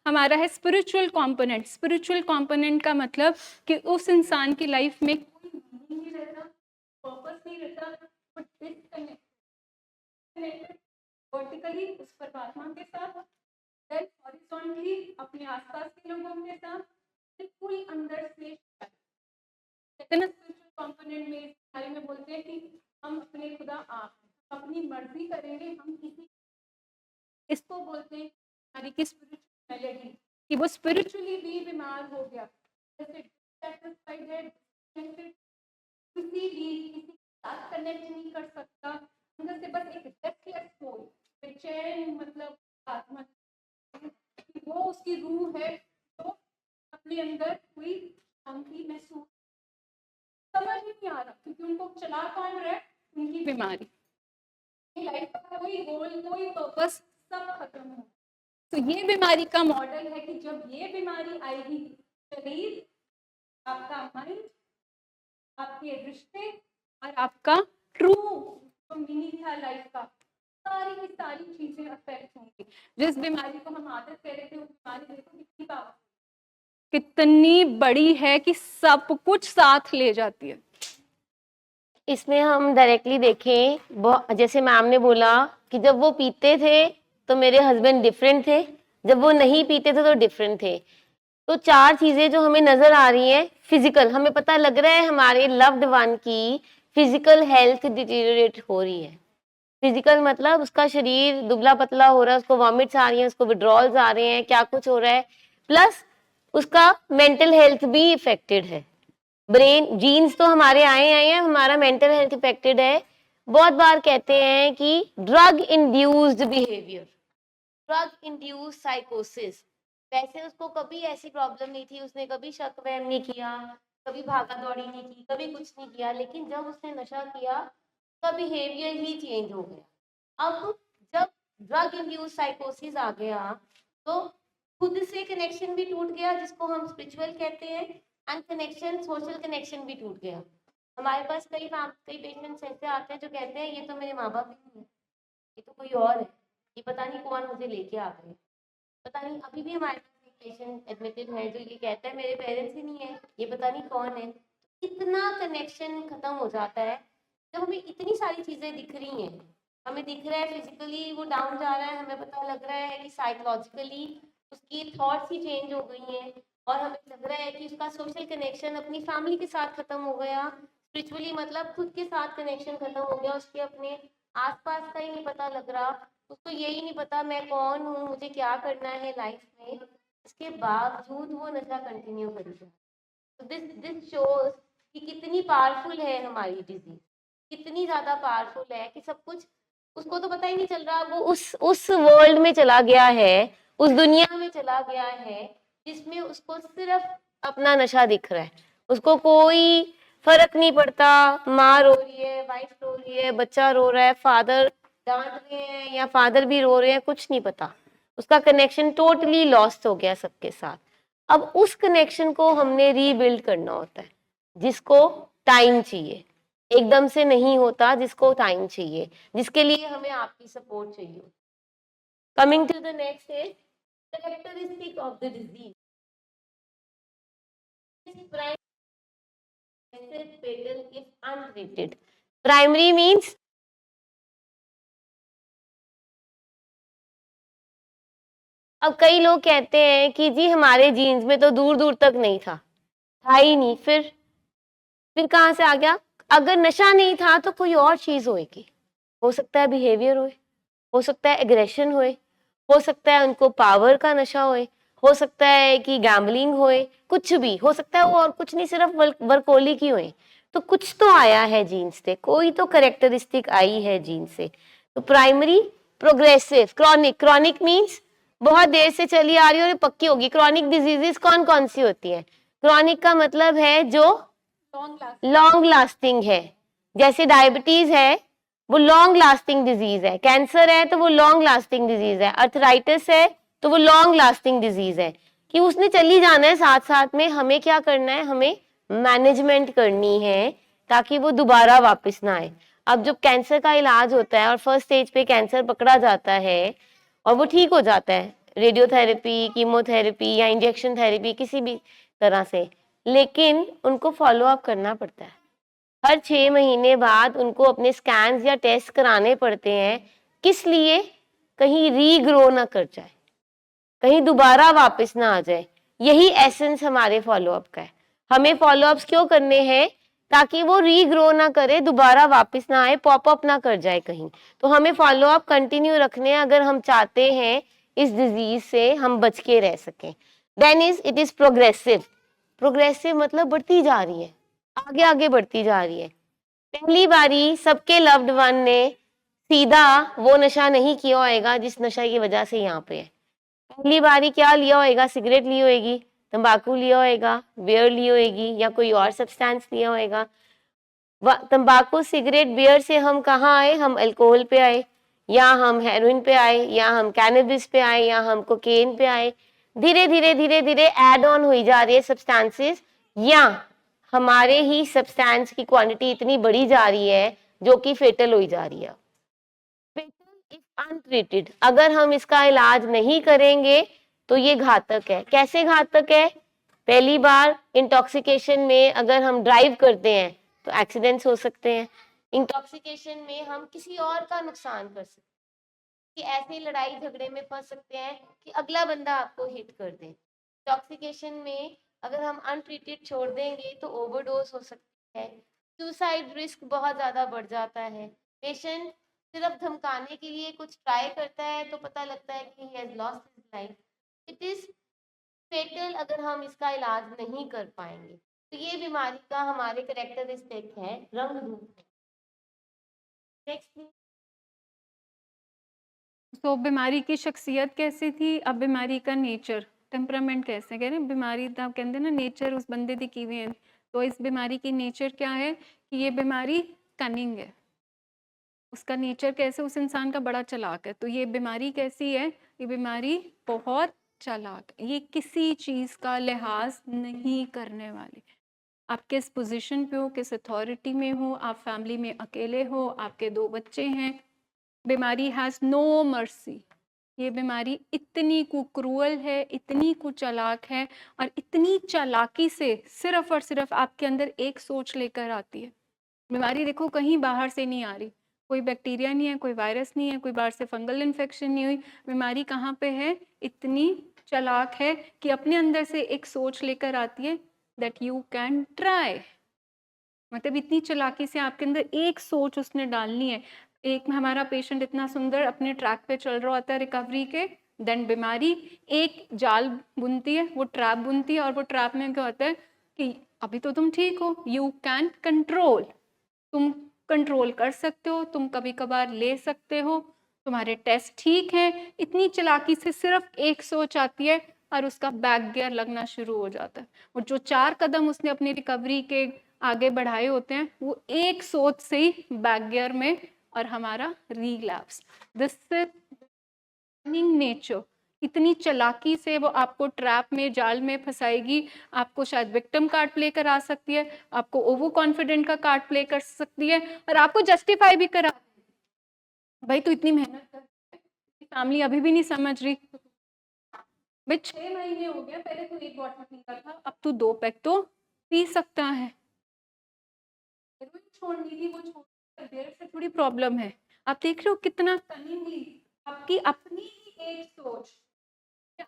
हमारा है स्पिरिचुअल कंपोनेंट। स्पिरिचुअल कंपोनेंट का मतलब कि उस इंसान की लाइफ में कोई मीनिंग नहीं रहता, पर्पस नहीं रहता, बट डिस्कनेक्टेड वर्टिकली उस परमात्मा के साथ, देन हॉरिजॉन्टली अपने आसपास के लोगों के साथ, बिल्कुल अंदर से कहते हैं ना स्पिरिचुअल कंपोनेंट में, इस बारे में बोलते हैं कि हम अपने खुदा आप हैं, अपनी मर्जी करेंगे हम किसी, इसको बोलते हैं हमारी की स्पिरिचुअल मेलेडी, कि वो स्पिरिचुअली भी बीमार हो गया, जैसे डिससैटिस्फाइड है, किसी के साथ कनेक्ट नहीं कर सकता, अंदर से बस एक रेस्टलेस सोल, बेचैन, मतलब आत्मा, कि वो उसकी रूह है तो अपने अंदर कोई शांति महसूस समझ ही नहीं आ रहा, क्योंकि उनको चला कौन रहा है? उनकी बीमारी। लाइफ का कोई गोल, कोई पर्पस, सब खत्म हो। तो ये बीमारी का मॉडल है कि जब ये बीमारी आएगी, शरीर, आपका माइंड, आपके रिश्ते और आपका ट्रू जो मीनिंग था लाइफ का, सारी की सारी चीजें अफेक्ट होंगी। जिस बीमारी को हम आदत कह रहे थे, वो बीमारी देखो कितनी पावरफुल, कितनी बड़ी है कि सब कुछ साथ ले जाती है। इसमें हम डायरेक्टली देखें, जैसे मैम ने बोला कि जब वो पीते थे तो मेरे हस्बैंड डिफरेंट थे, जब वो नहीं पीते थे तो डिफरेंट थे। तो 4 चीजें जो हमें नजर आ रही हैं, फिजिकल, हमें पता लग रहा है हमारे लव्ड वन की फिजिकल हेल्थ डिटीरियरेट हो रही है। फिजिकल मतलब उसका शरीर दुबला पतला हो रहा है, उसको वॉमिट्स आ रही हैं, उसको विड्रॉल्स आ रहे हैं, क्या कुछ हो रहा है, प्लस उसका मेंटल हेल्थ भी इफेक्टेड है। ब्रेन, जीन्स तो हमारे आए हैं, हमारा मेंटल हेल्थ इफेक्टेड है। बहुत बार कहते हैं कि drug induced behaviour, drug induced साइकोसिस। वैसे उसको कभी ऐसी प्रॉब्लम नहीं थी, उसने कभी शक वहम नहीं किया, कभी भागा दौड़ी नहीं की, कभी कुछ नहीं किया, लेकिन जब उसने नशा किया उसका बिहेवियर ही चेंज हो गया। अब जब ड्रग इंड्यूस्ड साइकोसिस आ गया तो खुद से कनेक्शन भी टूट गया, जिसको हम स्पिरिचुअल कहते हैं, एंड कनेक्शन, सोशल कनेक्शन भी टूट गया। हमारे पास कई पेशेंट्स ऐसे आते हैं जो कहते हैं ये तो मेरे माँ बाप नहीं है, ये तो कोई और है, ये पता नहीं कौन मुझे लेके आ गए, पता नहीं। अभी भी हमारे पास एक पेशेंट एडमिटेड है जो ये कहता है मेरे पेरेंट्स ही नहीं है, ये पता नहीं कौन है। इतना कनेक्शन खत्म हो जाता है जब हमें इतनी सारी चीजें दिख रही हैं, हमें दिख रहा है फिजिकली वो डाउन जा रहा है, हमें पता लग रहा है कि साइकोलॉजिकली उसकी थॉट्स ही चेंज हो गई हैं, और हमें लग रहा है कि उसका सोशल कनेक्शन अपनी फैमिली के साथ खत्म हो गया, स्पिरिचुअली मतलब खुद के साथ कनेक्शन खत्म हो गया, उसके अपने आसपास का ही नहीं पता लग रहा, उसको यही नहीं पता मैं कौन हूँ, मुझे क्या करना है लाइफ में। इसके बावजूद वो नशा कंटिन्यू करेगा। तो दिस शोज कि कितनी पावरफुल है हमारी डिजीज, कितनी ज़्यादा पावरफुल है कि सब कुछ उसको तो पता ही नहीं चल रहा, वो उस वर्ल्ड में चला गया है, उस दुनिया में चला गया है जिसमें उसको सिर्फ अपना नशा दिख रहा है, उसको कोई फर्क नहीं पड़ता माँ रो रही है, वाइफ रो रही है, बच्चा रो रहा है, फादर डांट रहे हैं या फादर भी रो रहे हैं, कुछ नहीं पता। उसका कनेक्शन टोटली लॉस्ट हो गया सबके साथ। अब उस कनेक्शन को हमने रीबिल्ड करना होता है, जिसको टाइम चाहिए, एकदम से नहीं होता, जिसको टाइम चाहिए, जिसके लिए हमें आपकी सपोर्ट चाहिए। Coming to the next is characteristic of the disease. fatal if untreated. Primary means अब कई लोग कहते हैं कि जी हमारे जीन्स में तो दूर दूर तक नहीं था ही नहीं, फिर कहाँ से आ गया? अगर नशा नहीं था तो कोई और चीज होएगी, हो सकता है बिहेवियर होए, हो सकता है एग्रेशन होए, हो सकता है उनको पावर का नशा होए, हो सकता है कि गैम्बलिंग होए, कुछ भी हो सकता है वो, और कुछ नहीं, सिर्फ वर्कोलिक ही होए। तो कुछ तो आया है जीन्स से, कोई तो कैरेक्टरिस्टिक आई है जीन्स से। तो primary, progressive, chronic. Chronic means बहुत देर से चली आ रही है और ये पक्की होगी। क्रॉनिक डिजीजेस कौन कौन सी होती है? क्रॉनिक का मतलब है जो लॉन्ग लास्टिंग है, जैसे डायबिटीज है वो लॉन्ग लास्टिंग डिजीज है, कैंसर है तो वो लॉन्ग लास्टिंग डिजीज है, अर्थराइटिस है तो वो लॉन्ग लास्टिंग डिजीज है, कि उसने चली जाना है। साथ साथ में हमें क्या करना है, हमें मैनेजमेंट करनी है ताकि वो दोबारा वापस ना आए। अब जब कैंसर का इलाज होता है और फर्स्ट स्टेज पे कैंसर पकड़ा जाता है और वो ठीक हो जाता है, रेडियोथेरेपी, कीमोथेरेपी या इंजेक्शन थेरेपी किसी भी तरह से, लेकिन उनको फॉलो अप करना पड़ता है। हर 6 महीने बाद उनको अपने स्कैन्स या टेस्ट कराने पड़ते हैं। किस लिए? कहीं रीग्रो ना कर जाए, कहीं दोबारा वापस ना आ जाए। यही एसेंस हमारे फॉलोअप का है। हमें फॉलोअप्स क्यों करने हैं? ताकि वो रीग्रो ना करे, दोबारा वापस ना आए, पॉपअप ना कर जाए कहीं। तो हमें फॉलोअप कंटिन्यू रखने हैं अगर हम चाहते हैं इस डिजीज से हम बच के रह सकें। Then it is progressive. Progressive मतलब बढ़ती जा रही है, आगे आगे बढ़ती जा रही है। पहली बारी सबके लव्ड वन ने सीधा वो नशा नहीं किया होएगा जिस नशा की वजह से यहाँ पे है। पहली बारी क्या लिया होएगा? सिगरेट ली होएगी, तंबाकू लिया होएगा, बियर ली होएगी या कोई और सब्सटेंस लिया होएगा। तंबाकू, सिगरेट, बियर से हम कहाँ आए? हम अल्कोहल पे आए, या हम हेरोइन पे आए, या हम कैनबिस पे आए, या हम कोकेन पे आए। धीरे धीरे धीरे धीरे ऐड ऑन हुई जा रही है सब्सटेंसेस, या हमारे ही सब्सटेंस की क्वांटिटी इतनी बढ़ी जा रही है जो कि फेटल हुई जा रही है। फेटल इफ अनट्रीटेड, अगर हम इसका इलाज नहीं करेंगे तो ये घातक है। कैसे घातक है? पहली बार इंटॉक्सिकेशन में अगर हम ड्राइव करते हैं तो एक्सीडेंट्स हो सकते हैं। इंटॉक्सिकेशन में हम किसी और का नुकसान कर सकते हैं, कि ऐसे लड़ाई झगड़े में फंस सकते हैं कि अगला बंदा आपको हिट कर दे। इंटॉक्सिकेशन में अगर हम अनट्रीटेड छोड़ देंगे तो ओवरडोज हो सकती है, सुसाइड रिस्क बहुत ज़्यादा बढ़ जाता है। पेशेंट सिर्फ धमकाने के लिए कुछ ट्राई करता है तो पता लगता है कि he has lost his life. It is fatal अगर हम इसका इलाज नहीं कर पाएंगे। तो ये बीमारी का हमारे कैरेक्टरिस्टिक है रंग रूप। नेक्स्ट, तो बीमारी की शख्सियत कैसी थी, अब बीमारी का नेचर, टेम्परामेंट कैसे, कह रहे हैं बीमारी दा कहते ना नेचर उस बंदे दी किवें है। तो इस बीमारी की नेचर क्या है कि ये बीमारी कनिंग है। उसका नेचर कैसे, उस इंसान का बड़ा चालाक है। तो ये बीमारी कैसी है? ये बीमारी बहुत चालाक है, ये किसी चीज़ का लिहाज नहीं करने वाली। आप किस पोजीशन पे हो, किस अथॉरिटी में हो, आप फैमिली में अकेले हो, आपके 2 बच्चे हैं, बीमारी हैज़ नो मर्सी। ये बीमारी इतनी कु क्रूअल है, इतनी कु चालाक है, और इतनी चालाकी से सिर्फ और सिर्फ आपके अंदर एक सोच लेकर आती है। बीमारी देखो कहीं बाहर से नहीं आ रही, कोई बैक्टीरिया नहीं है, कोई वायरस नहीं है, कोई बाहर से फंगल इन्फेक्शन नहीं हुई। बीमारी कहाँ पे है? इतनी चालाक है कि अपने अंदर से एक सोच लेकर आती है दैट यू कैन ट्राई। मतलब इतनी चालाकी से आपके अंदर एक सोच उसने डालनी है। एक हमारा पेशेंट इतना सुंदर अपने ट्रैक पे चल रहा होता है रिकवरी के, देन बीमारी एक जाल बुनती है, वो ट्रैप बुनती है, और वो ट्रैप में क्या होता है कि अभी तो तुम ठीक हो, यू कैन कंट्रोल, तुम कंट्रोल कर सकते हो, तुम कभी कभार ले सकते हो। तुम्हारे टेस्ट ठीक हैं, इतनी चालाकी से सिर्फ एक सोच आती है और उसका बैक गियर लगना शुरू हो जाता है। और जो 4 कदम उसने अपनी रिकवरी के आगे बढ़ाए होते हैं वो एक सोच से ही बैक गियर में, और हमारा रिलैप्स। This is nature. इतनी चालाकी से वो आपको ट्रैप में, जाल में फंसाएगी। आपको शायद विक्टिम कार्ड प्ले करा सकती है, आपको ओवर कॉन्फिडेंट का कार्ड प्ले कर सकती है, और आपको जस्टिफाई भी करा, भाई तू इतनी मेहनत कर, फैमिली अभी भी नहीं समझ रही, भाई 6 महीने हो गए, पहले तू 1 बॉटल पीता था, अब तू 2 पैक तो पी सकता है। हेरोइन छोड़नी थी, वो छोड़ देर से थोड़ी प्रॉब्लम है। आप देख रहे हो कितना कनिंगली आपकी अपनी ही एक सोच,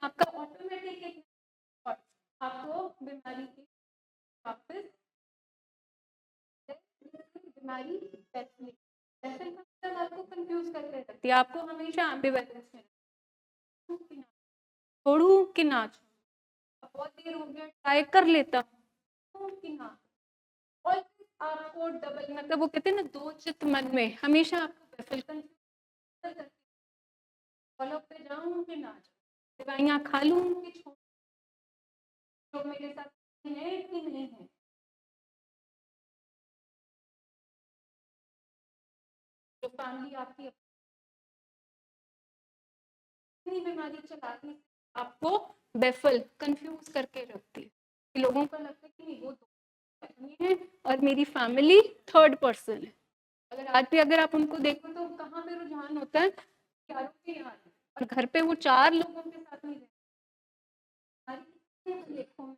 आपका ऑटोमेटिक एक thought आपको बीमारी की वापस बीमारी का मतलब आपको कंफ्यूज करके रखती है। आपको हमेशा एम्बिवैलेंस में छोड़ूं कि ना छोड़ूं, बहुत देर हो गया ट्राई कर लेता हूं कि ना, और आपको डबल, मतलब वो कहते हैं ना, दो चित मन में हमेशा आपको बेफिल फॉलो पे जाऊं कि ना जाऊं, दवाइयाँ खा लूं कि छोड़, जो मेरे साथ है कि नहीं है। जो फैमिली आपकी अपनी बीमारी चलाती आपको बेफिल कंफ्यूज करके रखती है। लोगों को लगता है कि नहीं, वो दो आदमी है और मेरी फैमिली थर्ड पर्सन है। अगर आज भी अगर आप उनको देखो तो कहाँ पे रुझान होता है, प्यारों के यहाँ, और घर पे वो 4 लोगों के साथ नहीं रहते। देखो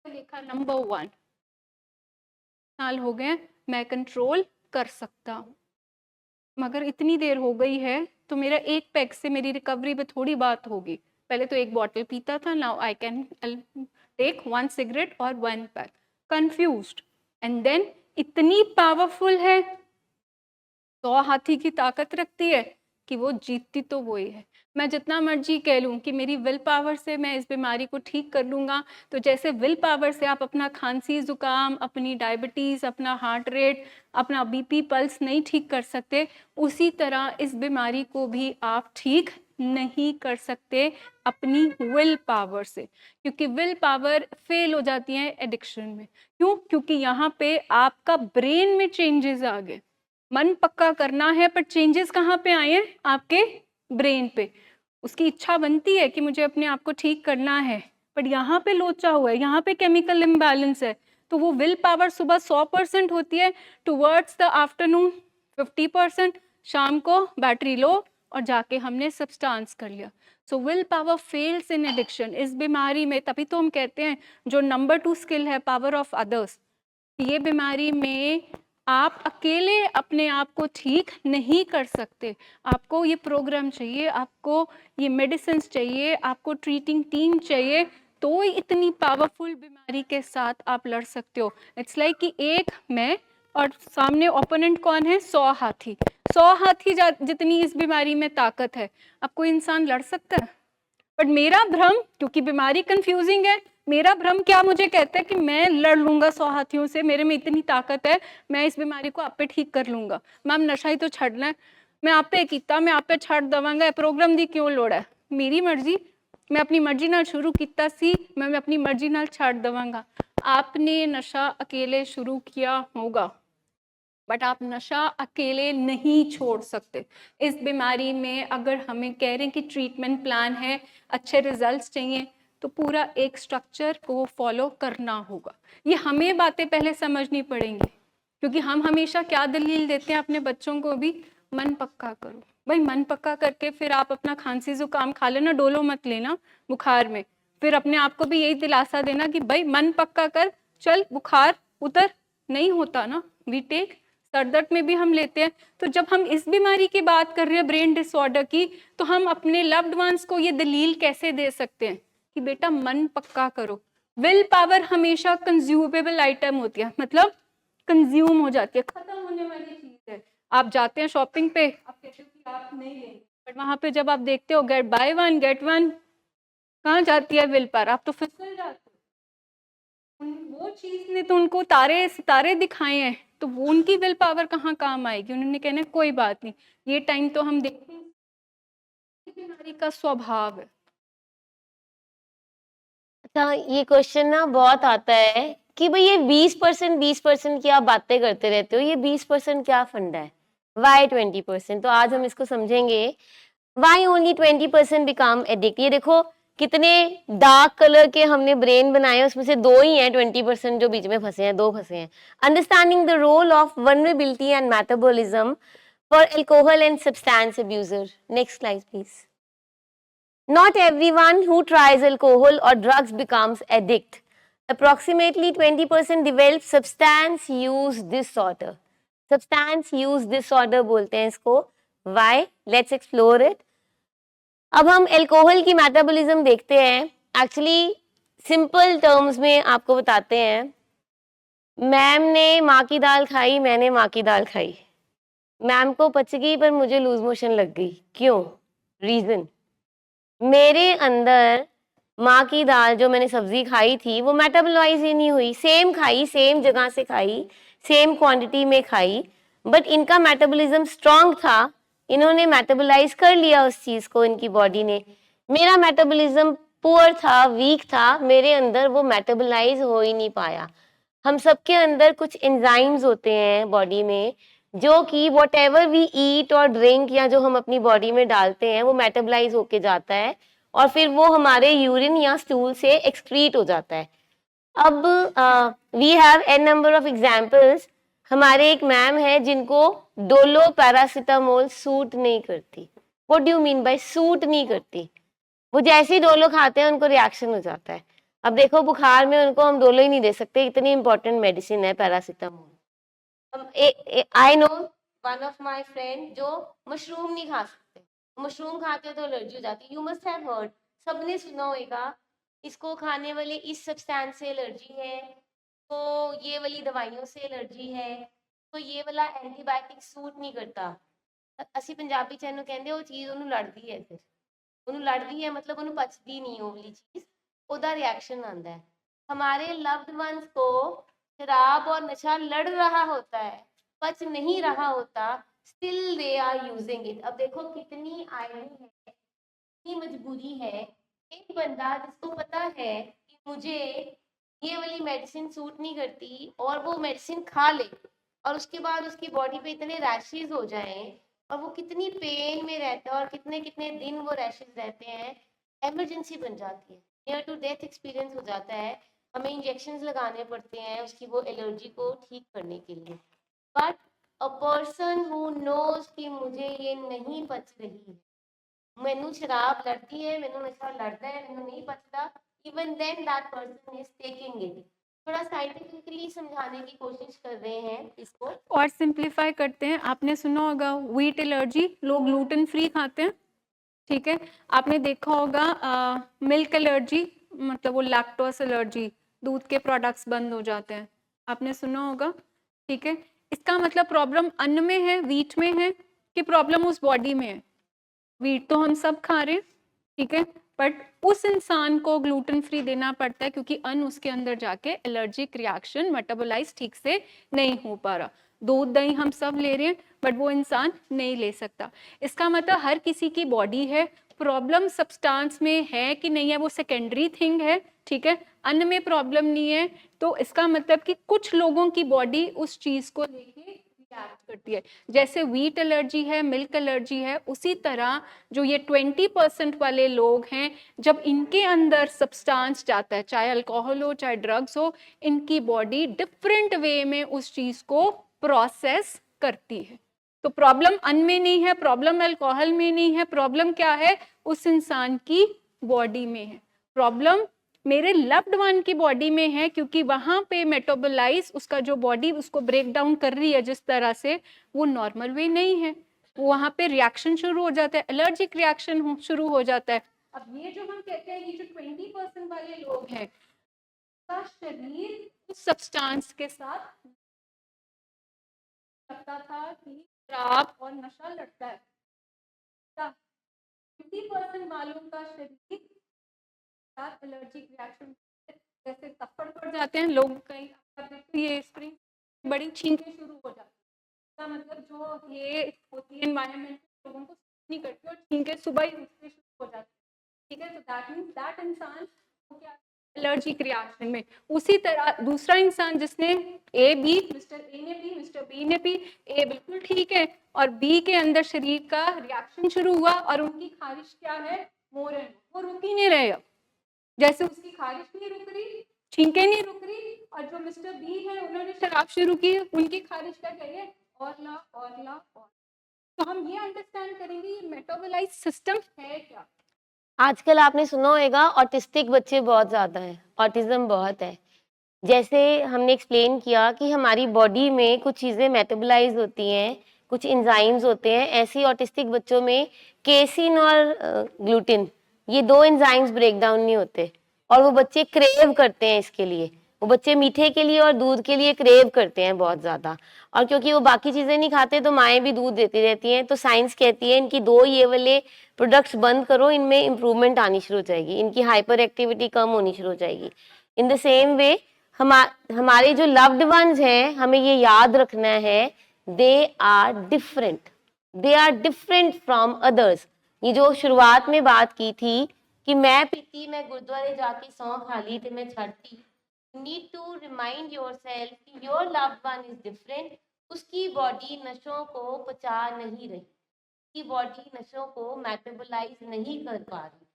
लेखा नंबर 1 साल हो गए, मैं कंट्रोल कर सकता हूँ, मगर इतनी देर हो गई है तो मेरा एक पैक से मेरी रिकवरी पे थोड़ी बात होगी। पहले तो 1 बॉटल पीता था, now I can take 1 cigarette और 1 पैक, कंफ्यूज्ड। एंड देन इतनी पावरफुल है, 100 हाथी की ताकत रखती है कि वो जीतती तो वो ही है। मैं जितना मर्जी कह लूँ कि मेरी विल पावर से मैं इस बीमारी को ठीक कर लूँगा, तो जैसे विल पावर से आप अपना खांसी जुकाम, अपनी डायबिटीज़, अपना हार्ट रेट, अपना बीपी पल्स नहीं ठीक कर सकते, उसी तरह इस बीमारी को भी आप ठीक नहीं कर सकते अपनी विल पावर से, क्योंकि विल पावर फेल हो जाती है एडिक्शन में। क्यों? क्योंकि यहाँ पे आपका ब्रेन में चेंजेस आ गए। मन पक्का करना है, पर चेंजेस कहाँ पे आए हैं? आपके ब्रेन पे। उसकी इच्छा बनती है कि मुझे अपने आप को ठीक करना है, पर यहाँ पे लोचा हुआ है, यहाँ पे केमिकल इम्बैलेंस है, तो वो विल पावर सुबह 100% होती है, टुवर्ड्स द आफ्टरनून 50%, शाम को बैटरी लो और जाके हमने सब्सटेंस कर लिया। So will power fails in addiction. इस बीमारी में तभी तो हम कहते हैं जो नंबर 2 स्किल है पावर ऑफ अदर्स, ये बीमारी में आप अकेले अपने आप को ठीक नहीं कर सकते। आपको ये प्रोग्राम चाहिए, आपको ये मेडिसिन चाहिए, आपको ट्रीटिंग टीम चाहिए, तो इतनी पावरफुल बीमारी के साथ आप लड़ सकते हो। इट्स लाइक कि एक मैं और सामने ओपोनेंट कौन है? 100 हाथी। 100 हाथी जितनी इस बीमारी में ताकत है, अब कोई इंसान लड़ सकता है? बट मेरा भ्रम, क्योंकि बीमारी कंफ्यूजिंग है, मेरा भ्रम क्या मुझे कहता है कि मैं लड़ लूंगा 100 हाथियों से, मेरे में इतनी ताकत है, मैं इस बीमारी को आप पे ठीक कर लूंगा। मैम नशा ही तो छड़ना है, मैं आप पे कीता, मैं आप पे छड़ दवांगा, प्रोग्राम दी क्यों लोड़ है? मेरी मर्जी, मैं अपनी मर्जी नाल शुरू कीता सी, मैं अपनी मर्जी नाल छड़ दवांगा। आपने नशा अकेले शुरू किया होगा, बट आप नशा अकेले नहीं छोड़ सकते। इस बीमारी में अगर हमें कह रहे हैं कि ट्रीटमेंट प्लान है, अच्छे रिजल्ट्स चाहिए, तो पूरा एक स्ट्रक्चर को फॉलो करना होगा। ये हमें बातें पहले समझनी पड़ेंगी, क्योंकि हम हमेशा क्या दलील देते हैं अपने बच्चों को भी, मन पक्का करो। भाई मन पक्का करके फिर आप अपना खांसी जुकाम खा लेना, डोलो मत लेना बुखार में, फिर अपने आप को भी यही दिलासा देना कि भाई मन पक्का कर, चल बुखार उतर, नहीं होता ना, वी टेक, सरदर्द में भी हम लेते हैं। तो जब हम इस बीमारी की बात कर रहे हैं, ब्रेन डिसऑर्डर की, तो हम अपने लव्ड वंस को ये दलील कैसे दे सकते हैं कि बेटा मन पक्का करो। विल पावर हमेशा कंज्यूमेबल आइटम होती है, मतलब कंज्यूम हो जाती है, खत्म होने वाली चीज है। आप जाते हैं शॉपिंग पे, आप कहते हो कि आप नहीं लेंगे, बट वहां पे जब आप देखते हो गेट बाय 1 गेट 1, कहाँ जाती है विल पावर? आप तो फिसल जाते हो। वो चीज ने तो उनको तारे सितारे दिखाए हैं, तो वो उनकी विल पावर कहाँ काम आएगी? उन्होंने कहना कोई बात नहीं, ये टाइम तो हम देखते हैं, नारी का स्वभाव है। अच्छा, ये क्वेश्चन ना बहुत आता है कि भाई ये 20% की आप बातें करते रहते हो, ये 20% क्या फंडा है? वाई 20%? तो आज हम इसको समझेंगे। Why only 20% become addict? ये देखो कितने डार्क कलर के हमने ब्रेन बनाए, उसमें से 2 ही हैं 20% जो बीच में फंसे हैं, 2 फंसे हैं। Understanding the role of vulnerability and metabolism for alcohol and substance abuser. Next slide please. Not everyone who tries alcohol or drugs becomes addict. Approximately 20% develop substance use disorder. Substance use disorder बोलते हैं इसको। Why? Let's explore it. अब हम alcohol की metabolism देखते हैं। Actually simple terms में आपको बताते हैं। मैम ने माँ की दाल खाई, मैंने माँ की दाल खाई। मैम को पच गई पर मुझे लूज मोशन लग गई। क्यों? रीजन, मेरे अंदर माँ की दाल जो मैंने सब्जी खाई थी वो मेटाबोलाइज ही नहीं हुई। सेम खाई, सेम जगह से खाई, सेम क्वांटिटी में खाई, बट इनका मेटाबॉलिज्म स्ट्रांग था, इन्होंने मेटाबोलाइज कर लिया उस चीज को इनकी बॉडी ने। मेरा मेटाबॉलिज्म पुअर था, वीक था, मेरे अंदर वो मेटाबोलाइज हो ही नहीं पाया। हम सबके अंदर कुछ एंजाइम्स होते हैं बॉडी में जो कि वॉट एवर वी ईट और ड्रिंक या जो हम अपनी बॉडी में डालते हैं वो मेटाबोलाइज होके जाता है और फिर वो हमारे यूरिन या स्टूल से एक्सक्रीट हो जाता है। अब we have an number of examples. हमारे एक मैम है जिनको डोलो पैरासिटामोल सूट नहीं करती। What do you mean by suit नहीं करती? वो जैसे ही डोलो खाते हैं उनको रिएक्शन हो जाता है। अब देखो बुखार में उनको हम डोलो ही नहीं दे सकते, इतनी इंपॉर्टेंट मेडिसिन है paracetamol. I know one of my friend जो मशरूम नहीं खा सकते, मशरूम खाते तो एलर्जी हो जाती है। यू मस्ट हैव हर्ड, सबने सुना होगा इसको खाने वाले इस सब्सटेंस से एलर्जी है, तो ये वाली दवाइयों से एलर्जी है, तो ये वाला एंटीबायोटिक सूट नहीं करता। ਅਸੀਂ ਪੰਜਾਬੀ ਚ ਇਹਨੂੰ ਕਹਿੰਦੇ ਉਹ ਚੀਜ਼ ਉਹਨੂੰ ਲੜਦੀ ਹੈ, ਫਿਰ ਉਹਨੂੰ ਲੜਦੀ ਹੈ मतलब ਉਹਨੂੰ ਪਚਦੀ ਨਹੀਂ ਉਹ ਵਾਲੀ ਚੀਜ਼, ਉਹਦਾ रिएक्शन आता है। हमारे लव्ड वंस को शराब और नशा लड़ रहा होता है, पच नहीं रहा होता, still they are using it. अब देखो कितनी आयरनी है, कितनी मजबूरी है। एक बंदा जिसको पता है कि मुझे ये वाली मेडिसिन सूट नहीं करती और वो मेडिसिन खा ले और उसके बाद उसकी बॉडी पे इतने रैशेज हो जाएं और वो कितनी पेन में रहता है और कितने कितने दिन वो रैशेज रहते हैं, एमरजेंसी बन जाती है, नियर टू डेथ एक्सपीरियंस हो जाता है। हमें इंजेक्शंस लगाने पड़ते हैं उसकी वो एलर्जी को ठीक करने के लिए। But a person who knows कि मुझे ये नहीं पच रही है, मैनू शराब लड़ती है, मैनू नशा लड़ता है, मैनू नहीं पचता, even then that person is taking it. थोड़ा साइंटिफिकली समझाने की कोशिश कर रहे हैं इसको और सिंप्लीफाई करते हैं। आपने सुना होगा व्हीट एलर्जी, लोग ग्लूटेन फ्री खाते हैं, ठीक है। आपने देखा होगा मिल्क एलर्जी, मतलब वो लैक्टोस एलर्जी, दूध के प्रोडक्ट्स बंद हो जाते हैं, आपने सुना होगा, ठीक है। इसका मतलब प्रॉब्लम अन्न में है, व्हीट में है, कि प्रॉब्लम उस बॉडी में है? व्हीट तो हम सब खा रहे हैं, ठीक है, बट उस इंसान को ग्लूटेन फ्री देना पड़ता है क्योंकि अन्न उसके अंदर जाके एलर्जिक रिएक्शन मेटाबोलाइज ठीक से नहीं हो पा रहा। दूध दही हम सब ले रहे हैं बट वो इंसान नहीं ले सकता। इसका मतलब हर किसी की बॉडी है, प्रॉब्लम सब्सटेंस में है कि नहीं है वो सेकेंडरी थिंग है, ठीक है। अन्न में प्रॉब्लम नहीं है तो इसका मतलब कि कुछ लोगों की बॉडी उस चीज को लेके रिएक्ट करती है। जैसे व्हीट एलर्जी है, मिल्क एलर्जी है, उसी तरह जो ये 20% वाले लोग हैं, जब इनके अंदर सब्सटेंस जाता है, चाहे अल्कोहल हो चाहे ड्रग्स हो, इनकी बॉडी डिफरेंट वे में उस चीज को प्रोसेस करती है। तो प्रॉब्लम अन्न में नहीं है, प्रॉब्लम अल्कोहल में नहीं है, प्रॉब्लम क्या है? उस इंसान की बॉडी में है। प्रॉब्लम मेरे लव्ड वन की बॉडी में है क्योंकि वहां पे मेटाबोलाइज उसका जो बॉडी उसको ब्रेक डाउन कर रही है जिस तरह से, वो नॉर्मल वे नहीं है, वहां पे रिएक्शन शुरू हो जाता है, एलर्जिक रिएक्शन शुरू हो जाता है। अब ये जो हम कहते हैं ये जो 20% वाले लोग हैं, का शरीर उस सब्सटेंस के साथ लगता था कि शराब और नशा लड़ता है, 20% वालों का शरीर एलर्जिक रिएक्शन जैसे थप्पड़ पड़ जाते हैं लोग, कई ये स्प्रिंग बड़ी छींकें शुरू हो जाती है, इसका मतलब जो ये होती है एनवायरनमेंट लोगों को नहीं करती और छींकें सुबह ही उठते शुरू हो जाती है, ठीक है। तो दैट मीन्स दैट इंसान को क्या एलर्जिक रिएक्शन में। उसी तरह दूसरा इंसान जिसने ए बी, मिस्टर ए ने भी, मिस्टर बी ने भी, ए बिल्कुल ठीक है और बी के अंदर शरीर का रिएक्शन शुरू हुआ और उनकी खारिश क्या है, मोर एंड वो रुक ही नहीं रहे। अब जैसे उसकी खारिश नहीं रुक रही, छींकें नहीं रुक रही, और जो मिस्टर बी है उन्होंने शराब शुरू की, उनकी खारिश क्या करिए, और ला और ला और। तो हम ये अंडरस्टैंड करेंगे ये मेटाबोलाइज सिस्टम है क्या। आजकल आपने सुना होगा ऑटिस्टिक बच्चे बहुत ज़्यादा हैं, ऑटिज़म बहुत है। जैसे हमने एक्सप्लेन किया कि हमारी बॉडी में कुछ चीज़ें मेटाबोलाइज होती हैं, कुछ एंजाइम्स होते हैं, ऐसे ही ऑटिस्टिक बच्चों में केसिन और ग्लूटिन, ये 2 एंजाइम्स ब्रेक डाउन नहीं होते और वो बच्चे क्रेव करते हैं इसके लिए। वो बच्चे मीठे के लिए और दूध के लिए क्रेव करते हैं बहुत ज़्यादा, और क्योंकि वो बाकी चीज़ें नहीं खाते तो माएँ भी दूध देती रहती हैं। तो साइंस कहती है इनकी 2 ये वाले प्रोडक्ट्स बंद करो, इनमें इम्प्रूवमेंट आनी शुरू हो जाएगी, इनकी हाइपर एक्टिविटी कम होनी शुरू हो जाएगी। इन द सेम वे हमारे जो लव्ड वंस हैं, हमें ये याद रखना है, they are different from others. ये जो शुरुआत में बात की थी कि मैं पीती, मैं गुरुद्वारे जाके सौ खा ली तो मैं छड़ती, नीड टू रिमाइंड योरसेल्फ कि your loved one is different. उसकी बॉडी नशों को पचा नहीं रही, उसकी बॉडी नशों को मेटाबोलाइज नहीं कर पा रही,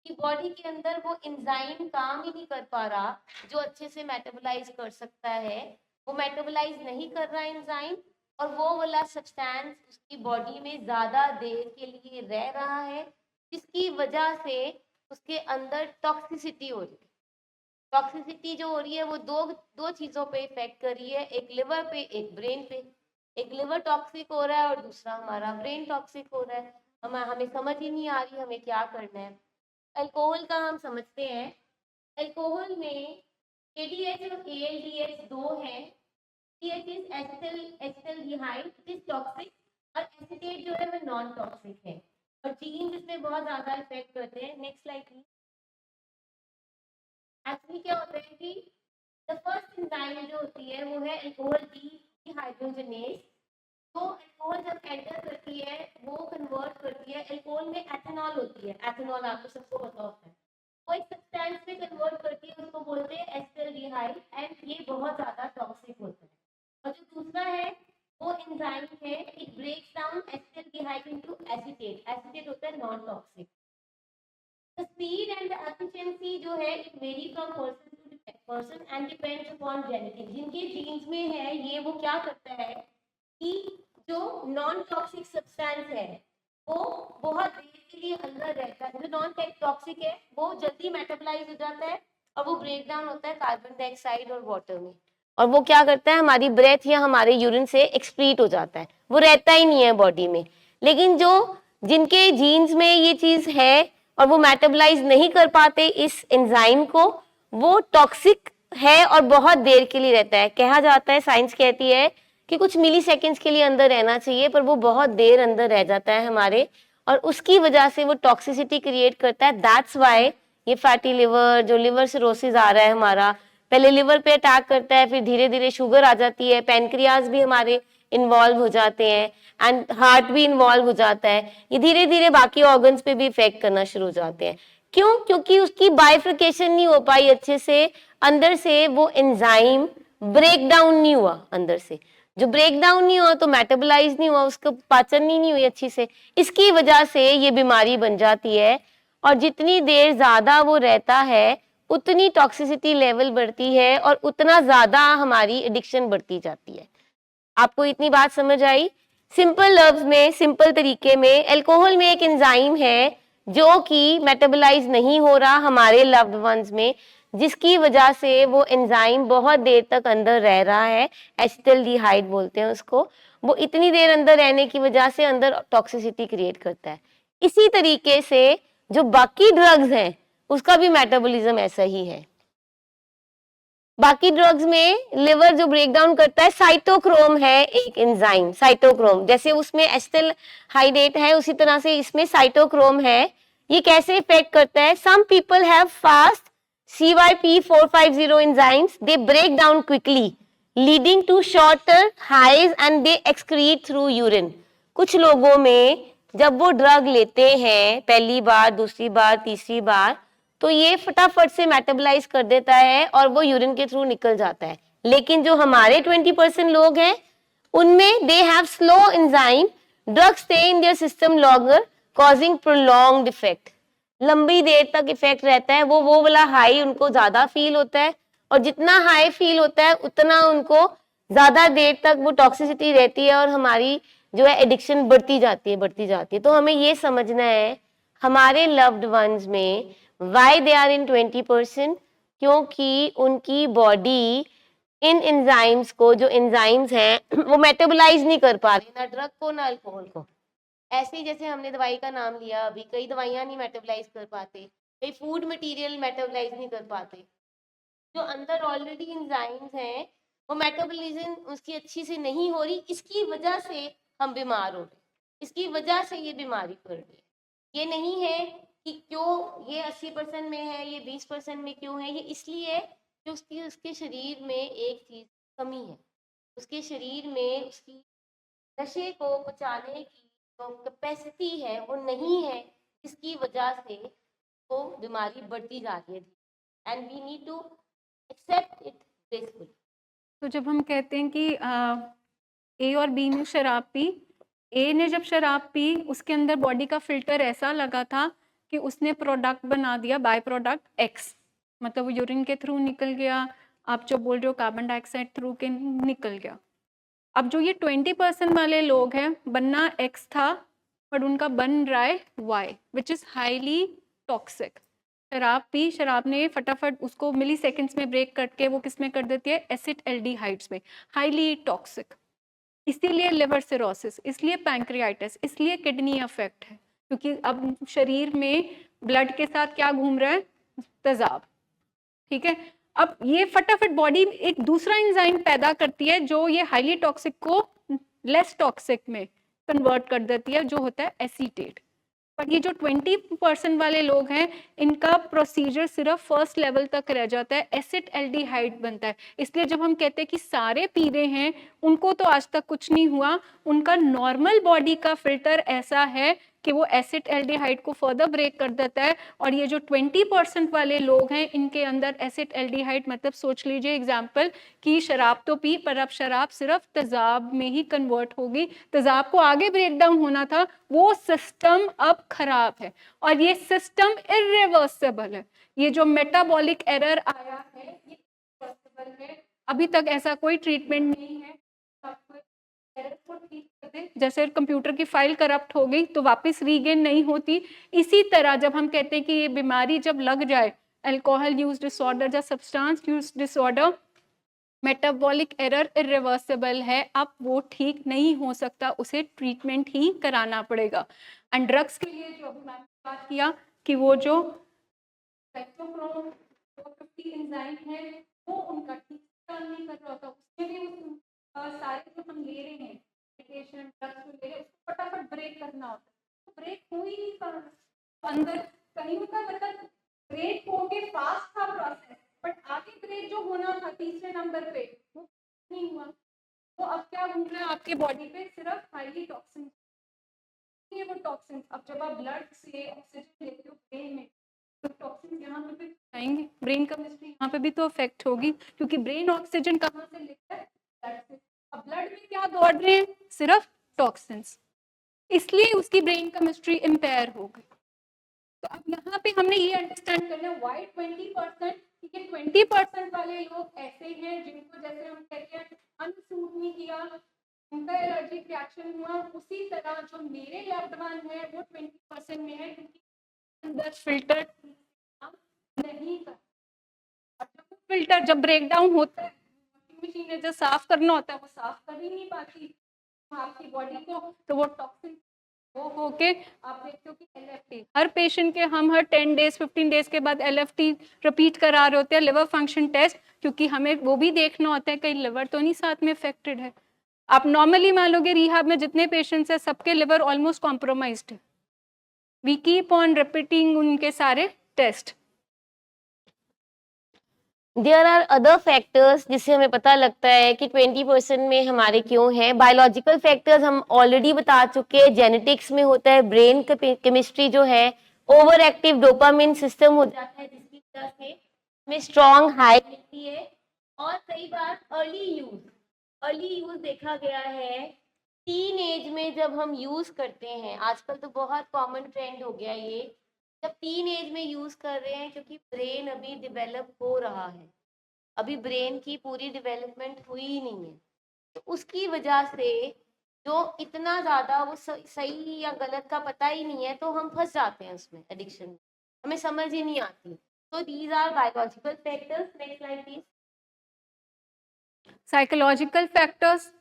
कि बॉडी के अंदर वो एंजाइम काम ही नहीं कर पा रहा जो अच्छे से मेटाबोलाइज कर सकता है, वो मेटाबोलाइज नहीं कर रहा एंजाइम, और वो वाला सब्सटेंस उसकी बॉडी में ज़्यादा देर के लिए रह रहा है, जिसकी वजह से उसके अंदर टॉक्सिसिटी हो रही है। टॉक्सिसिटी जो हो रही है वो दो चीज़ों पे इफेक्ट कर रही है, एक लिवर पे, एक ब्रेन पे। एक लिवर टॉक्सिक हो रहा है और दूसरा हमारा ब्रेन टॉक्सिक हो रहा है। हमें समझ ही नहीं आ रही हमें क्या करना है। अल्कोहल का हम समझते हैं, अल्कोहल में ADH और ALDH 2 हैं। ADH is acetaldehyde, it is toxic, और एसिटेट जो है वो नॉन टॉक्सिक है, और जीन जिसमें बहुत ज़्यादा इफेक्ट करते हैं। Next slide please. एक्चुअली क्या होता है कि द फर्स्ट एंजाइम जो होती है वो है अल्कोहल डीहाइड्रोजनेज। तो अल्कोहल जब एंटर करती है वो कन्वर्ट करती है, अल्कोहल में एथेनॉल होती है, एथेनॉल आपको सबको पता होता है, वो एक सब्सटेंस में कन्वर्ट करती है, उसको बोलते हैं एसिटाल्डिहाइड, एंड ये बहुत ज़्यादा टॉक्सिक होता है। और जो दूसरा है वो एंजाइम है, it breaks down acetaldehyde into acetate, acetate होता है non toxic. The speed and the efficiency जो है it vary from person to person and depends upon genetics. जिनके जीन्स में है ये वो क्या करता है कि जो नॉन टॉक्सिक सब्सटेंस है वो बहुत देर के लिए अंदर रहता है, जो नॉन टॉक्सिक है वो जल्दी मेटाबोलाइज हो जाता है और वो ब्रेक डाउन होता है कार्बन डाइऑक्साइड और वाटर में, और वो क्या करता है हमारी ब्रेथ या हमारे यूरिन से एक्सक्रीट हो जाता है, वो रहता ही नहीं है बॉडी में। लेकिन जो जिनके जीन्स में ये चीज है और वो मेटाबोलाइज नहीं कर पाते इस एंजाइम को, वो टॉक्सिक है और बहुत देर के लिए रहता है। कहा जाता है, साइंस कहती है कि कुछ मिली सेकेंड्स के लिए अंदर रहना चाहिए, पर वो बहुत देर अंदर रह जाता है हमारे, और उसकी वजह से वो टॉक्सिसिटी क्रिएट करता है। दैट्स वाई ये फैटी लिवर, जो लिवर सिरोसिस आ रहा है हमारा, पहले लिवर पे अटैक करता है, फिर धीरे धीरे शुगर आ जाती है, पैनक्रियाज भी हमारे इन्वॉल्व हो जाते हैं, एंड हार्ट भी इन्वॉल्व हो जाता है। ये धीरे धीरे बाकी ऑर्गन्स पे भी इफेक्ट करना शुरू हो जाते हैं। क्यों? क्योंकि उसकी बाइफिकेशन नहीं हो पाई अच्छे से, अंदर से वो एंजाइम ब्रेक डाउन नहीं हुआ। अंदर से जो ब्रेक डाउन नहीं हुआ तो मेटाबोलाइज नहीं हुआ, उसको पाचन ही नहीं हुई अच्छी से, इसकी वजह से ये बीमारी बन जाती है। और जितनी देर ज्यादा वो रहता है उतनी टॉक्सिसिटी लेवल बढ़ती है और उतना ज्यादा हमारी एडिक्शन बढ़ती जाती है। आपको इतनी बात समझ आई? सिंपल लफ्ज में, सिंपल तरीके में, अल्कोहल में एक एंजाइम है जो कि मेटाबोलाइज नहीं हो रहा हमारे लव्ड वंस में, जिसकी वजह से वो एंजाइम बहुत देर तक अंदर रह रहा है, एसिटाल्डिहाइड बोलते हैं उसको। वो इतनी देर अंदर रहने की वजह से अंदर टॉक्सिसिटी क्रिएट करता है। इसी तरीके से जो बाकी ड्रग्स हैं उसका भी मेटाबॉलिज्म ऐसा ही है। बाकी ड्रग्स में लिवर जो ब्रेक डाउन करता है, साइटोक्रोम है एक एंजाइम, साइटोक्रोम, जैसे उसमें एसिटाल्डिहाइड है उसी तरह से इसमें साइटोक्रोम है। ये कैसे इफेक्ट करता है? Some people have fast CYP450 enzymes, they break down quickly, leading to shorter highs and they excrete through urine. कुछ लोगों में जब वो ड्रग लेते हैं पहली बार, दूसरी बार, तीसरी बार, तो ये फटाफट से मेटाबोलाइज कर देता है और वो यूरिन के थ्रू निकल जाता है. लेकिन जो हमारे 20% लोग हैं उनमें they have slow enzyme, drug stay in their system longer, causing prolonged effect. लंबी देर तक इफेक्ट रहता है. वो वाला हाई उनको ज्यादा फील होता है और जितना हाई फील होता है उतना उनको ज्यादा देर तक वो टॉक्सिसिटी रहती है और हमारी जो है एडिक्शन बढ़ती जाती है. तो हमें ये समझना है हमारे लव्ड वंस में व्हाई दे आर इन 20%, क्योंकि उनकी बॉडी इन एंजाइम्स को, जो एंजाइम्स हैं वो मेटाबोलाइज नहीं कर पा रही, ना ड्रग को ना अल्कोहल को. ऐसे ही जैसे हमने दवाई का नाम लिया अभी, कई दवाइयां नहीं मेटाबोलाइज कर पाते, कई फूड मटेरियल मेटाबोलाइज नहीं कर पाते. जो अंदर ऑलरेडी एंजाइम्स हैं वो मेटाबॉलिज्म उसकी अच्छी से नहीं हो रही, इसकी वजह से हम बीमार हो रहे, इसकी वजह से ये बीमारी पड़ रही. ये नहीं है कि क्यों ये 80% में है, ये 20% में क्यों है, ये इसलिए है कि उसके शरीर में एक चीज कमी है. उसके शरीर में उसकी नशे को पचाने की जो कैपेसिटी है वो नहीं है, इसकी वजह से वो बीमारी बढ़ती जा रही है. And we need to accept it gracefully. तो जब हम कहते हैं कि ए और बी ने शराब पी, ए ने जब शराब पी उसके अंदर बॉडी का फिल्टर ऐसा लगा था कि उसने प्रोडक्ट बना दिया, बाय प्रोडक्ट एक्स, मतलब वो यूरिन के थ्रू निकल गया, आप जो बोल रहे हो कार्बन डाइऑक्साइड थ्रू के निकल गया. अब जो ये 20% वाले लोग हैं, बनना एक्स था बट उनका बन रहा है Y, which is highly toxic. शराब पी, शराब ने फटाफट उसको मिली सेकेंड्स में ब्रेक करके वो किस में कर देती है, एसिड एल्डिहाइड्स में, हाईली टॉक्सिक. इसीलिए लिवर सिरोसिस, इसलिए पैंक्रियाइटिस, इसलिए किडनी अफेक्ट है, क्योंकि अब शरीर में ब्लड के साथ क्या घूम रहा है, तेजाब. ठीक है, अब ये फटाफट बॉडी एक दूसरा एंजाइम पैदा करती है जो ये हाईली टॉक्सिक को लेस टॉक्सिक में कन्वर्ट कर देती है, जो होता है एसीटेट. पर ये जो 20% वाले लोग हैं इनका प्रोसीजर सिर्फ फर्स्ट लेवल तक रह जाता है, एसिड एल्डिहाइड बनता है. इसलिए जब हम कहते हैं कि सारे पी रहे हैं उनको तो आज तक कुछ नहीं हुआ, उनका नॉर्मल बॉडी का फिल्टर ऐसा है कि वो एसिड एल्डिहाइड को फर्दर ब्रेक कर देता है. और ये जो 20% वाले लोग हैं इनके अंदर एसिड एल्डिहाइड, मतलब सोच लीजिए एग्जाम्पल कि शराब तो पी पर अब शराब सिर्फ तेजाब में ही कन्वर्ट होगी, तेजाब को आगे ब्रेक डाउन होना था, वो सिस्टम अब खराब है और ये सिस्टम इरिवर्सिबल है. ये जो मेटाबॉलिक एरर आया है ये इरिवर्सिबल है, अभी तक ऐसा कोई ट्रीटमेंट नहीं है. एरर को ठीक कर दे, जैसे कंप्यूटर की फाइल करप्ट हो गई तो वापस रीगेन नहीं होती, इसी तरह जब हम कहते हैं कि ये बीमारी जब लग जाए, अल्कोहल यूज डिसऑर्डर या substance use disorder, metabolic error irreversible है, अब वो ठीक नहीं हो सकता, उसे ट्रीटमेंट ही कराना पड़ेगा. एंड ड्रग्स के लिए जो अभी मैंने बात किया कि वो जो साइटोक्रोम 450 एंजाइम है वो उनका ठीक काम नहीं कर रहा था, उसके लिए सारे जो हम ले रहे हैं मेडिकेशन ड्रग्स जो ले रहे हैं उसको फटाफट ब्रेक करना होता है, तो ब्रेक हो ही नहीं पा रहा. अंदर कहीं का मतलब ब्रेक होके फास्ट था प्रोसेस, बट आगे ब्रेक जो होना था तीसरे नंबर पे वो नहीं हुआ. तो अब क्या घूम रहा है आपके बॉडी पे, सिर्फ हाईली टॉक्सिन. ये वो टॉक्सिन, अब जब आप ब्लड से ऑक्सीजन लेते हो ब्रेन में तो टॉक्सिन यहाँ पे भी आएंगे, ब्रेन केमिस्ट्री यहाँ पे भी तो अफेक्ट होगी, क्योंकि ब्रेन ऑक्सीजन कहाँ से लेता है, ब्लड से. अब ब्लड में क्या दौड़ रहे हैं, सिर्फ टॉक्सिन्स, इसलिए उसकी ब्रेन केमिस्ट्री इम्पेयर हो गई. तो अब यहाँ पे हमने ये अंडरस्टैंड करना है व्हाई 20%, क्योंकि 20% वाले लोग ऐसे हैं जिनको जैसे हम कहते हैं अनसूट नहीं किया, उनका एलर्जिक रिएक्शन हुआ, उसी तरह जो मेरे लव्ड वन है वो 20% में है क्योंकि अंदर फिल्टर नहीं कर. और जब फिल्टर जब ब्रेक डाउन होता है, मशीन ने जो साफ करना होता है वो साफ कर ही नहीं पाती आपकी बॉडी को, तो वो टॉक्सिन वो होके आप देखते हो कि LFT हर पेशेंट के हम हर 10 डेज 15 डेज के बाद LFT रिपीट करा रहे होते हैं, लिवर फंक्शन टेस्ट, क्योंकि हमें वो भी देखना होता है कहीं लिवर तो नहीं साथ में अफेक्टेड है. आप नॉर्मली मान लोगे रिहाब में जितने पेशेंट्स हैं सबके लिवर ऑलमोस्ट कॉम्प्रोमाइज्ड है. वी कीप ऑन रिपीटिंग उनके सारे test. There are other factors जिससे हमें पता लगता है कि 20% में हमारे क्यों हैं। बायोलॉजिकल फैक्टर्स हम ऑलरेडी बता चुके हैं, जेनेटिक्स में होता है, ब्रेन केमिस्ट्री जो है, ओवर एक्टिव डोपामिन सिस्टम हो जाता है जिसकी वजह से हमें स्ट्रॉन्ग हाई मिलती है। और कई बार अर्ली यूज देखा गया है टीन एज में, जब हम यूज करते हैं, आजकल तो बहुत कॉमन ट्रेंड हो गया ये, जब टीन एज में यूज कर रहे हैं, क्योंकि ब्रेन अभी डेवलप हो रहा है, अभी ब्रेन की पूरी डेवलपमेंट हुई ही नहीं है, तो उसकी वजह से जो इतना ज्यादा वो सही या गलत का पता ही नहीं है, तो हम फंस जाते हैं उसमें, एडिक्शन में, हमें समझ ही नहीं आती। तो these are biological factors. Next slide please. Psychological factors,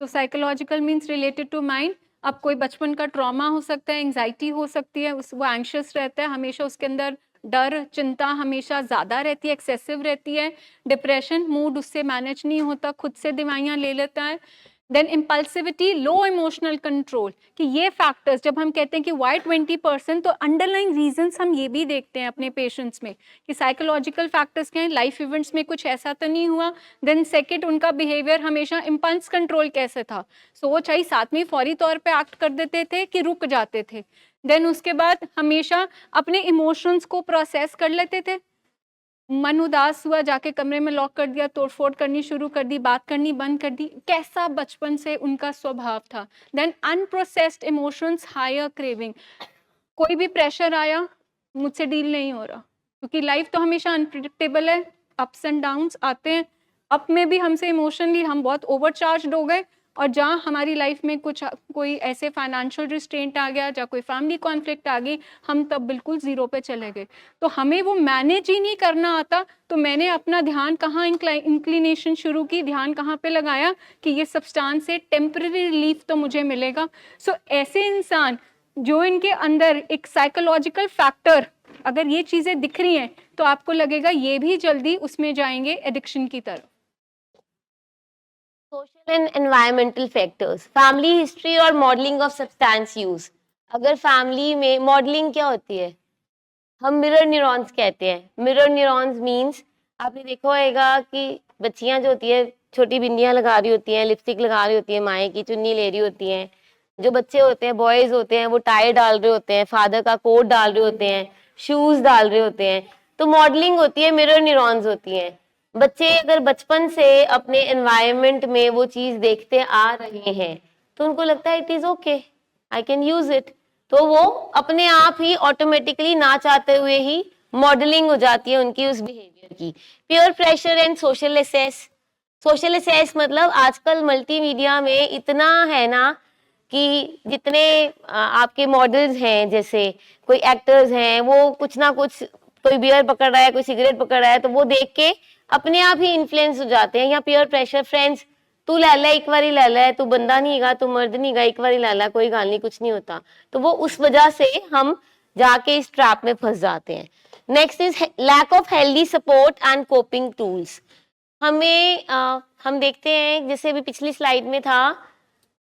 तो psychological means related to mind. अब कोई बचपन का ट्रॉमा हो सकता है, एंजाइटी हो सकती है, वो एंशियस रहता है हमेशा, उसके अंदर डर चिंता हमेशा ज़्यादा रहती है, एक्सेसिव रहती है, डिप्रेशन, मूड उससे मैनेज नहीं होता, खुद से दवाइयाँ ले लेता है। देन इम्पल्सिविटी, लो इमोशनल कंट्रोल, कि ये फैक्टर्स जब हम कहते हैं कि वाई 20%, तो अंडरलाइन रीजंस हम ये भी देखते हैं अपने पेशेंट्स में कि साइकोलॉजिकल फैक्टर्स क्या हैं, लाइफ इवेंट्स में कुछ ऐसा तो नहीं हुआ। देन सेकेंड, उनका बिहेवियर हमेशा इम्पल्स कंट्रोल कैसे था, सोच आई साथ में फौरी तौर पे एक्ट कर देते थे कि रुक जाते थे। देन उसके बाद हमेशा अपने इमोशंस को प्रोसेस कर लेते थे, मन उदास हुआ जाके कमरे में लॉक कर दिया, तोड़फोड़ करनी शुरू कर दी, बात करनी बंद कर दी, कैसा बचपन से उनका स्वभाव था। Then unprocessed emotions, higher craving, कोई भी प्रेशर आया मुझसे डील नहीं हो रहा, क्योंकि लाइफ तो हमेशा अनप्रिडिक्टेबल है, अप्स एंड डाउन्स आते हैं। अप में भी हमसे इमोशनली हम बहुत ओवरचार्ज हो गए, और जहाँ हमारी लाइफ में कुछ कोई ऐसे फाइनेंशियल रिस्ट्रेंट आ गया, या कोई फैमिली कॉन्फ्लिक्ट आ गई, हम तब बिल्कुल ज़ीरो पे चले गए। तो हमें वो मैनेज ही नहीं करना आता, तो मैंने अपना ध्यान कहाँ इंक्लिनेशन शुरू की, ध्यान कहाँ पे लगाया कि ये सब्सटेंस से टेम्पररी रिलीफ तो मुझे मिलेगा। सो ऐसे इंसान जो इनके अंदर एक साइकोलॉजिकल फैक्टर, अगर ये चीज़ें दिख रही हैं, तो आपको लगेगा ये भी जल्दी उसमें जाएंगे एडिक्शन की तरफ। Social and environmental factors, family history और मॉडलिंग ऑफ सब्सटेंस यूज। अगर फैमिली में मॉडलिंग क्या होती है, हम मिरर न्यूरॉन्स कहते हैं। मिरर न्यूरॉन्स मींस, आपने देखा होगा कि बच्चियां जो होती है छोटी बिंदियां लगा रही होती हैं, लिपस्टिक लगा रही होती है, माए की चुन्नी ले रही होती हैं, जो बच्चे होते हैं बॉयज होते हैं वो टाई डाल रहे होते हैं, फादर का कोट डाल रहे होते हैं, शूज डाल रहे होते हैं, तो मॉडलिंग होती है, मिरर न्यूरॉन्स होती हैं। बच्चे अगर बचपन से अपने एनवायरनमेंट में वो चीज देखते आ रहे हैं, तो उनको लगता है it is okay, I can use it, तो वो अपने आप ही ऑटोमेटिकली ना चाहते हुए ही मॉडलिंग हो जाती है उनकी उस बिहेवियर की। Peer pressure and social assess. Social assess मतलब आजकल मल्टीमीडिया में इतना है ना कि जितने आपके मॉडल्स हैं, जैसे कोई एक्टर्स हैं, वो कुछ ना कुछ, कोई बियर पकड़ रहा है, कोई सिगरेट पकड़ रहा है, तो वो देख के अपने आप ही इन्फ्लुएंस हो जाते हैं। या पीयर प्रेशर, फ्रेंड्स तू ला ला, एक बारी ला ला, तू बंदा नहीं गा, तू मर्द नहीं गा, एक बारी ला ला, कोई गाल नहीं, कुछ नहीं होता, तो वो उस वजह से हम जाके इस ट्रैप में फंस जाते हैं। Next is lack of healthy support and coping tools. हम देखते हैं, जैसे अभी पिछली स्लाइड में था,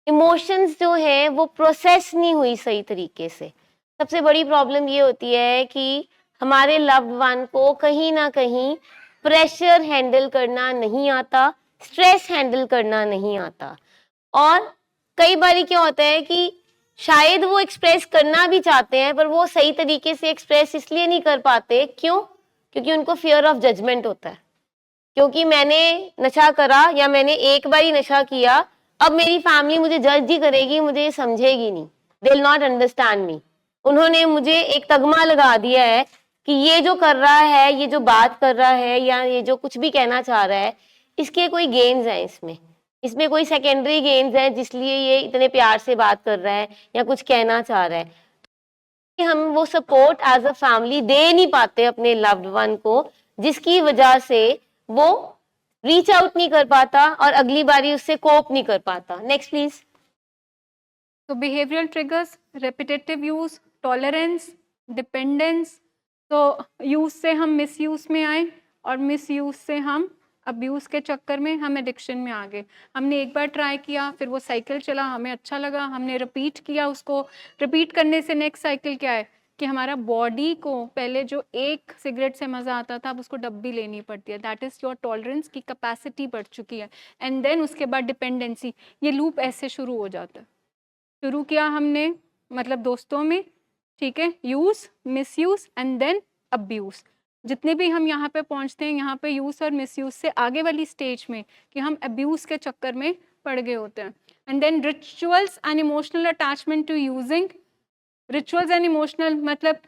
इमोशंस जो है वो प्रोसेस नहीं हुई सही तरीके से। सबसे बड़ी प्रॉब्लम ये होती है कि हमारे लव्ड वन को कहीं ना कहीं प्रेशर हैंडल करना नहीं आता, स्ट्रेस हैंडल करना नहीं आता, और कई बार क्या होता है कि शायद वो एक्सप्रेस करना भी चाहते हैं पर वो सही तरीके से एक्सप्रेस इसलिए नहीं कर पाते, क्यों? क्योंकि उनको फियर ऑफ जजमेंट होता है, क्योंकि मैंने नशा करा या मैंने एक बार ही नशा किया, अब मेरी फैमिली मुझे जज ही करेगी, मुझे समझेगी नहीं, they will not understand me. उन्होंने मुझे एक तगमा लगा दिया है कि ये जो कर रहा है, ये जो बात कर रहा है, या ये जो कुछ भी कहना चाह रहा है, इसके कोई गेन्स हैं, इसमें कोई सेकेंडरी गेन्स है, जिसलिए ये इतने प्यार से बात कर रहा है या कुछ कहना चाह रहा है। तो हम वो सपोर्ट एज अ फैमिली दे नहीं पाते अपने लव्ड वन को, जिसकी वजह से वो रीच आउट नहीं कर पाता और अगली बारी उससे कोप नहीं कर पाता। Next please. तो behavioural triggers, repetitive use, tolerance, dependence. तो यूज से हम मिस यूज में आए, और मिस यूज से हम अब्यूज़ के चक्कर में हम एडिक्शन में आ गए। हमने एक बार ट्राई किया, फिर वो साइकिल चला, हमें अच्छा लगा, हमने रिपीट किया उसको, रिपीट करने से नेक्स्ट साइकिल क्या है, कि हमारा बॉडी को पहले जो एक सिगरेट से मज़ा आता था अब उसको डब्बी लेनी पड़ती है, दैट इज़ योर टॉलरेंस की कैपेसिटी बढ़ चुकी है, एंड देन उसके बाद डिपेंडेंसी, ये लूप ऐसे शुरू हो जाता है। शुरू किया हमने मतलब दोस्तों में, ठीक है, use, misuse and then abuse. जितने भी हम यहाँ पे पहुँचते हैं यहाँ पे यूज़ और मिसयूज़ से आगे वाली स्टेज में कि हम अब्यूज़ के चक्कर में पड़ गए होते हैं। And then rituals and emotional attachment to using, rituals and emotional मतलब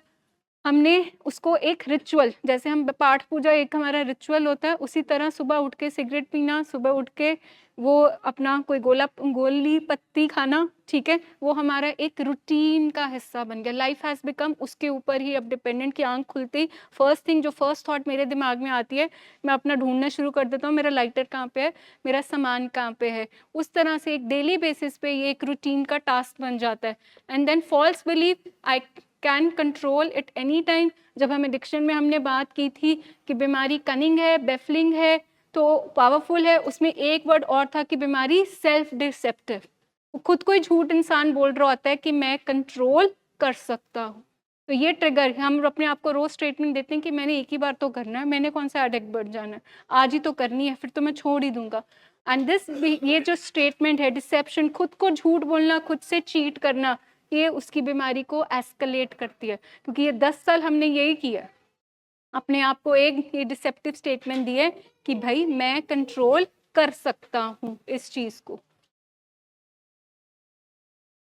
हमने उसको एक रिचुअल, जैसे हम पाठ पूजा एक हमारा रिचुअल होता है, उसी तरह सुबह उठ के सिगरेट पीना, सुबह उठ के वो अपना कोई गोली पत्ती खाना, ठीक है, वो हमारा एक रूटीन का हिस्सा बन गया। लाइफ हैज़ बिकम उसके ऊपर ही अब डिपेंडेंट कि आंख खुलते ही फर्स्ट थिंग जो फर्स्ट थॉट मेरे दिमाग में आती है, मैं अपना ढूंढना शुरू कर देता हूँ, मेरा लाइटर कहाँ पे है, मेरा सामान कहाँ पे है। उस तरह से एक डेली बेसिस पे ये एक रूटीन का टास्क बन जाता है। And then false belief, I can control it any time. जब हम एडिक्शन में हमने बात की थी कि बीमारी कनिंग है, बेफलिंग है, तो पावरफुल है, उसमें एक वर्ड और था कि बीमारी सेल्फ डिसेप्टिव, खुद को ही झूठ इंसान बोल रहा होता है कि मैं कंट्रोल कर सकता हूँ। तो ये ट्रिगर, हम अपने आप को रोज स्टेटमेंट देते हैं कि मैंने एक ही बार तो करना है, मैंने कौन सा एडिक्ट बढ़ जाना है, आज ही तो करनी है, फिर तो मैं छोड़ ही दूंगा। एंड दिस, ये जो स्टेटमेंट है डिसेप्शन, खुद को झूठ बोलना, खुद से चीट करना, ये उसकी बीमारी को एस्केलेट करती है। क्योंकि ये 10 साल हमने यही किया, अपने आप को एक ये डिसेप्टिव स्टेटमेंट दी है कि भाई मैं कंट्रोल कर सकता हूँ इस चीज को।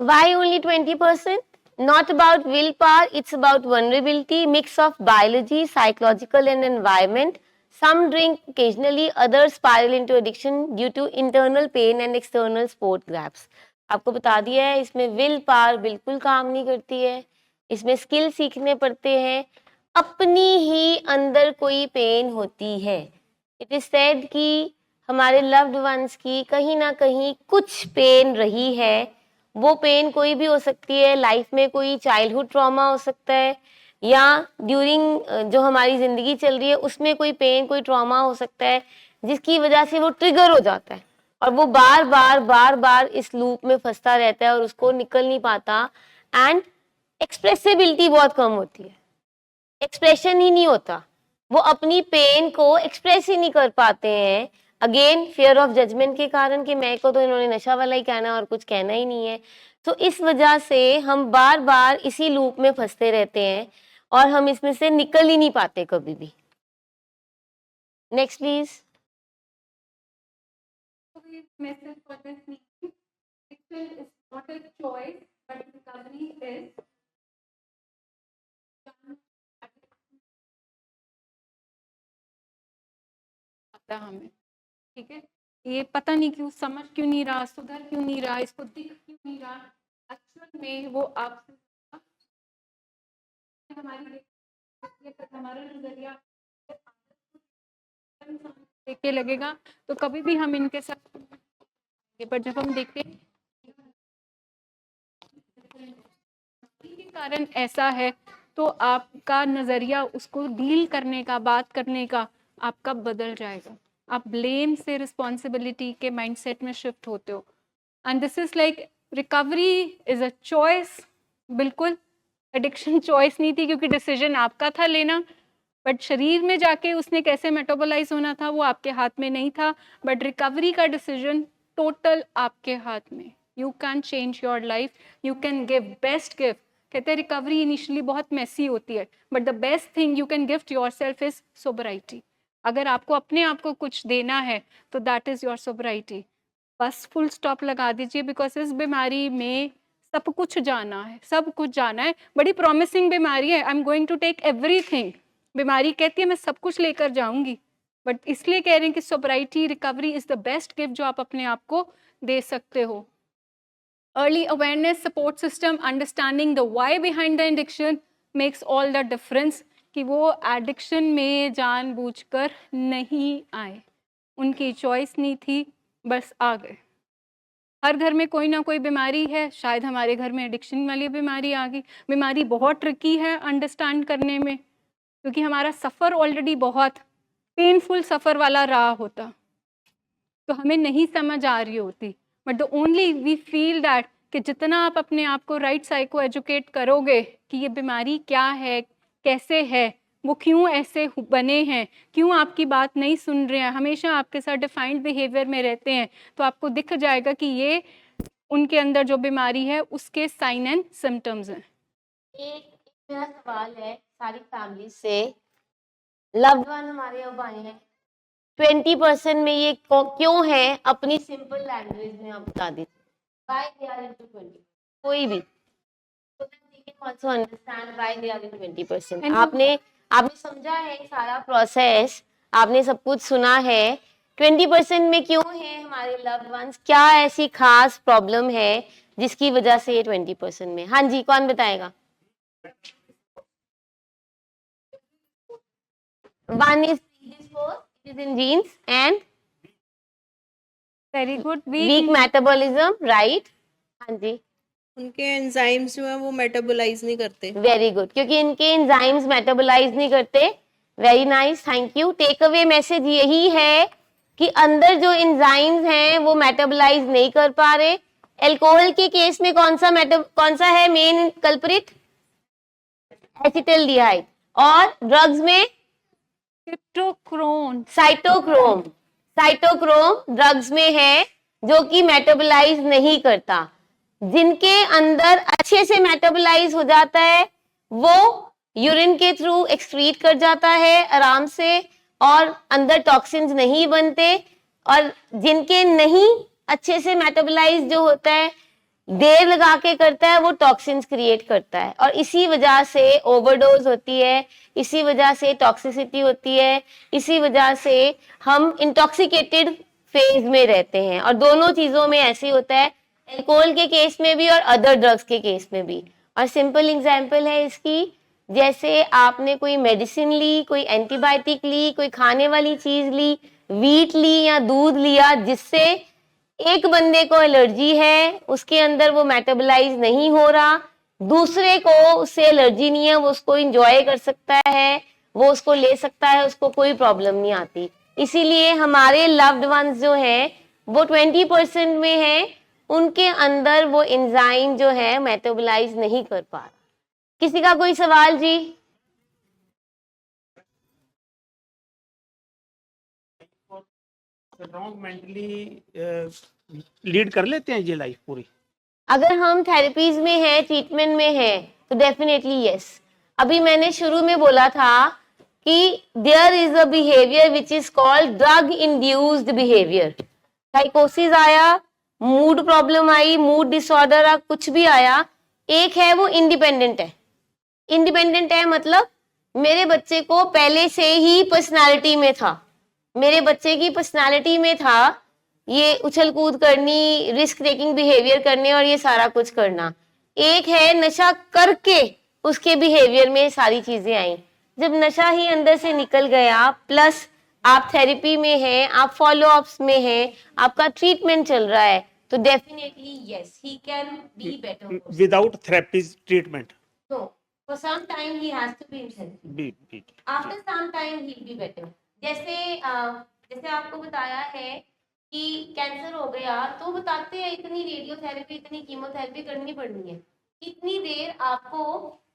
Why only 20%? Not about willpower, it's about vulnerability, mix of biology, psychological and environment. Some drink occasionally, others spiral into addiction due to internal pain and external support gaps. आपको बता दिया है, इसमें विल पावर बिल्कुल काम नहीं करती है, इसमें स्किल सीखने पड़ते हैं, अपनी ही अंदर कोई पेन होती है। इट इज सेड कि हमारे लव्ड वंस की कहीं ना कहीं कुछ पेन रही है, वो पेन कोई भी हो सकती है, लाइफ में कोई चाइल्डहुड ट्रॉमा हो सकता है, या ड्यूरिंग जो हमारी ज़िंदगी चल रही है उसमें कोई पेन, कोई ट्रॉमा हो सकता है, जिसकी वजह से वो ट्रिगर हो जाता है और वो बार बार इस लूप में फंसता रहता है और उसको निकल नहीं पाता। एंड एक्सप्रेसिबिलिटी बहुत कम होती है, एक्सप्रेशन ही नहीं होता, वो अपनी पेन को एक्सप्रेस ही नहीं कर पाते हैं। अगेन फियर ऑफ जजमेंट के कारण कि मेरे को तो इन्होंने नशा वाला ही कहना और कुछ कहना ही नहीं है। तो इस वजह से हम बार बार इसी लूप में फंसते रहते हैं और हम इसमें से निकल ही नहीं पाते कभी भी। Next please. Message for this meeting: addiction is not a choice, but recovery is. आता हमें, ठीक है, ये पता नहीं क्यों समझ क्यों नहीं रहा, सुधर क्यों नहीं रहा, इसको दिख क्यों नहीं रहा, एक्चुअल में वो आपसे हमारी हमारा नजरिया देख के लगेगा तो कभी भी हम इनके साथ, पर जब हम देखते हैं के कारण ऐसा है तो आपका नजरिया उसको डील करने का, बात करने का आपका बदल जाएगा। आप ब्लेम से रिस्पॉन्सिबिलिटी के माइंडसेट में शिफ्ट होते हो। And this is like recovery is a choice. बिल्कुल एडिक्शन चॉइस नहीं थी क्योंकि डिसीजन आपका था लेना, बट शरीर में जाके उसने कैसे मेटाबोलाइज होना था वो आपके हाथ में नहीं था। बट रिकवरी का डिसीजन टोटल आपके हाथ में। You can change your life, you can give best gift. कहते हैं रिकवरी इनिशियली बहुत मैसी होती है, but the best thing you can gift your self is sobriety. अगर आपको अपने आप को कुछ देना है तो दैट इज योर सोबराइटी। बस फुल स्टॉप लगा दीजिए, बिकॉज इस बीमारी में सब कुछ जाना है, सब कुछ जाना है। बड़ी प्रॉमिसिंग बीमारी है, I am going to take everything. बीमारी कहती है मैं सब कुछ लेकर जाऊंगी, बट इसलिए कह रहे हैं कि sobriety, recovery is the best gift जो आप अपने आप को दे सकते हो। Early awareness, support system, understanding the why behind the addiction makes all the difference. कि वो एडिक्शन में जानबूझकर नहीं आए, उनकी चॉइस नहीं थी, बस आ गए। हर घर में कोई ना कोई बीमारी है, शायद हमारे घर में एडिक्शन वाली बीमारी आ गई। बीमारी बहुत ट्रिकी है अंडरस्टैंड करने में, क्योंकि हमारा सफ़र ऑलरेडी बहुत पेनफुल सफ़र वाला रहा होता, तो हमें नहीं समझ आ रही होती। But the only we feel that कि जितना आप अपने आप को राइट साइको एजुकेट करोगे कि ये बीमारी क्या है, कैसे है, वो क्यों ऐसे बने हैं, क्यों आपकी बात नहीं सुन रहे हैं, हमेशा आपके साथ डिफाइंड बिहेवियर में रहते हैं, तो आपको दिख जाएगा कि ये उनके अंदर जो बीमारी है उसके साइन एंड सिम्टम्स हैं। एक मेरा सवाल है सारी फैमिली से, लव्ड वन हमारे अब आए हैं, 20% में ये क्यों है, अपनी सिंपल लैंग्वेज में आप बता दीजिए। Why they are into 20? कोई भी, so that they can also understand why they are in 20%. And आपने समझा है सारा प्रोसेस, आपने सब कुछ सुना है, 20% में क्यों है हमारे लव्ड वंस, क्या ऐसी खास प्रॉब्लम है जिसकी वजह से ये 20% में। हाँ जी, कौन बताएगा। One is predisposed, it is in genes, and very good, weak metabolism, right? हाँ जी, उनके एंजाइम्स जो है वो मेटाबोलाइज नहीं करते। वेरी गुड, क्योंकि इनके एंजाइम्स मेटाबोलाइज नहीं करते। Very nice, thank you. Take away message यही है कि अंदर जो एंजाइम्स हैं वो मेटाबोलाइज नहीं कर पा रहे। अल्कोहल के केस में कौन सा है मेन कल्प्रिट, एसिटिल्डिहाइड, और ड्रग्स में क्रिप्टोक्रोन, साइटोक्रोम ड्रग्स में है जो कि मेटाबोलाइज नहीं करता। जिनके अंदर अच्छे से मेटाबोलाइज हो जाता है वो यूरिन के थ्रू एक्सक्रीट कर जाता है आराम से, और अंदर टॉक्सिन्स नहीं बनते। और जिनके नहीं अच्छे से मेटाबोलाइज जो होता है, देर लगा के करता है, वो टॉक्सिन्स क्रिएट करता है, और इसी वजह से ओवरडोज होती है, इसी वजह से टॉक्सिसिटी होती है, इसी वजह से हम इंटॉक्सिकेटेड फेज में रहते हैं। और दोनों चीजों में ऐसे होता है, अल्कोहल के केस में भी और अदर ड्रग्स के केस में भी। और सिंपल एग्जांपल है इसकी, जैसे आपने कोई मेडिसिन ली, कोई एंटीबायोटिक ली, कोई खाने वाली चीज ली, वीट ली या दूध लिया, जिससे एक बंदे को एलर्जी है, उसके अंदर वो मेटाबोलाइज नहीं हो रहा, दूसरे को उससे एलर्जी नहीं है, वो उसको इंजॉय कर सकता है, वो उसको ले सकता है, उसको कोई प्रॉब्लम नहीं आती। इसीलिए हमारे लव्ड वंस जो हैं वो 20% में है, उनके अंदर वो एंजाइम जो है मेटाबोलाइज नहीं कर पा रहा। किसी का कोई सवाल जी। रॉन्ग मेंटली लीड कर लेते हैं ये लाइफ पूरी। अगर हम थेरेपीज में है, ट्रीटमेंट में है, तो डेफिनेटली यस। अभी मैंने शुरू में बोला था कि there is a behaviour which is called drug induced behaviour. साइकोसिस आया, मूड प्रॉब्लम आई, मूड डिसऑर्डर कुछ भी आया, एक है वो इंडिपेंडेंट है। इंडिपेंडेंट है मतलब मेरे बच्चे को पहले से ही पर्सनालिटी में था, मेरे बच्चे की पर्सनालिटी में था ये उछल कूद करनी, रिस्क टेकिंग बिहेवियर करने और ये सारा कुछ करना। एक है नशा करके उसके बिहेवियर में सारी चीजें आई। जब नशा ही अंदर से निकल गया, प्लस आप थेरेपी में हैं, आप फॉलो अप्स में हैं, आपका ट्रीटमेंट चल रहा है, तो definitely yes he can be better. Without therapy treatment no, for some time he has to be in therapy, after some time he will be better. जैसे आपको बताया है कि कैंसर हो गया तो बताते हैं इतनी रेडियोथेरेपी, इतनी कीमोथेरेपी करनी पड़नी है, इतनी देर आपको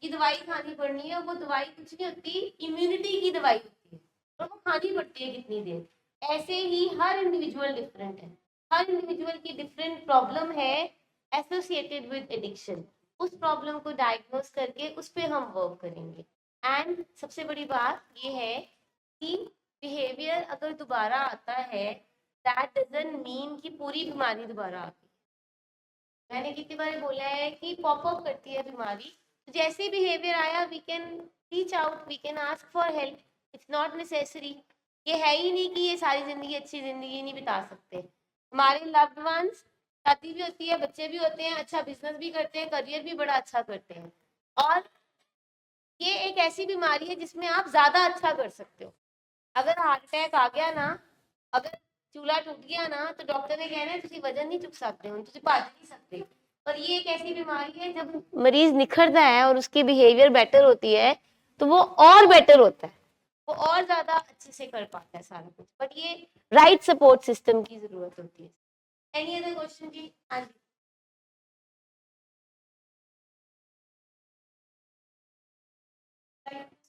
ये दवाई खानी पड़नी है। वो दवाई कुछ नहीं होती, इम्यूनिटी की दवाई होती है, और वो खानी पड़ती है कितनी देर। ऐसे ही हर इंडिविजुअल डिफरेंट है, हर इंडिविजुअल की डिफरेंट प्रॉब्लम है एसोसिएटेड विद एडिक्शन। उस प्रॉब्लम को डायग्नोज करके उस पर हम वर्क करेंगे। एंड सबसे बड़ी बात ये है कि बिहेवियर अगर दोबारा आता है, दैट डजंट मीन कि पूरी बीमारी दोबारा आती है। मैंने कितनी बार बोला है कि पॉप अप करती है बीमारी, तो जैसे बिहेवियर आया we can reach out, we can ask for help. It's not necessary, ये है ही नहीं कि ये सारी जिंदगी अच्छी जिंदगी नहीं बिता सकते। हमारे लव्ड वंस, शादी भी होती है, बच्चे भी होते हैं, अच्छा बिजनेस भी करते हैं, करियर भी बड़ा अच्छा करते हैं। और ये एक ऐसी बीमारी है जिसमें आप ज्यादा अच्छा कर सकते हो। अगर हार्ट अटैक आ गया ना, अगर चूल्हा टूट गया ना, तो डॉक्टर ने कहना है तुसी वजन नहीं चुक सकते हो, तुसी भज नहीं सकते। पर ये एक ऐसी बीमारी है जब मरीज निखरता है और उसकी बिहेवियर बेटर होती है तो वो और बेटर होता है, वो और ज्यादा अच्छे से कर पाता है सारा कुछ। बट ये राइट सपोर्ट सिस्टम की जरूरत होती है। एनी अदर क्वेश्चन जी? हाँ जी।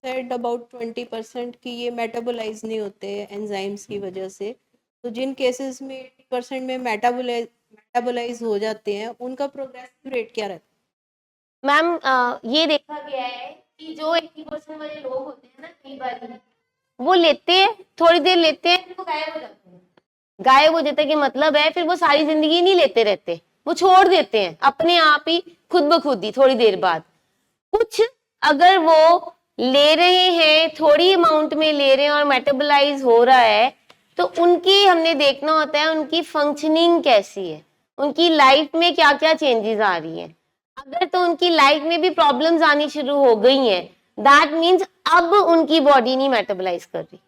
सेड अबाउट 20% कि ये मेटाबोलाइज नहीं होते एंजाइम्स की वजह से, तो जिन केसेस में 80% में मेटाबोलाइज हो जाते हैं उनका प्रोग्रेसिव रेट क्या रहता मैम ये देखा गया है कि जो 80% वाले लोग होते हैं ना, कई बार वो लेते हैं, थोड़ी देर लेते हैं, फिर वो गायब हो जाते हैं। गायब हो जाते कि मतलब है फिर वो सारी जिंदगी नहीं लेते रहते, वो छोड़ देते हैं अपने आप ही, खुद ब खुद ही थोड़ी देर बाद। कुछ अगर वो ले रहे हैं, थोड़ी अमाउंट में ले रहे हैं और मेटाबोलाइज हो रहा है, तो उनकी हमने देखना होता है उनकी फंक्शनिंग कैसी है, उनकी लाइफ में क्या क्या चेंजेस आ रही हैं। अगर तो उनकी लाइफ में भी प्रॉब्लम्स आनी शुरू हो गई हैं, दैट मीन्स अब उनकी बॉडी नहीं मेटाबोलाइज कर रही।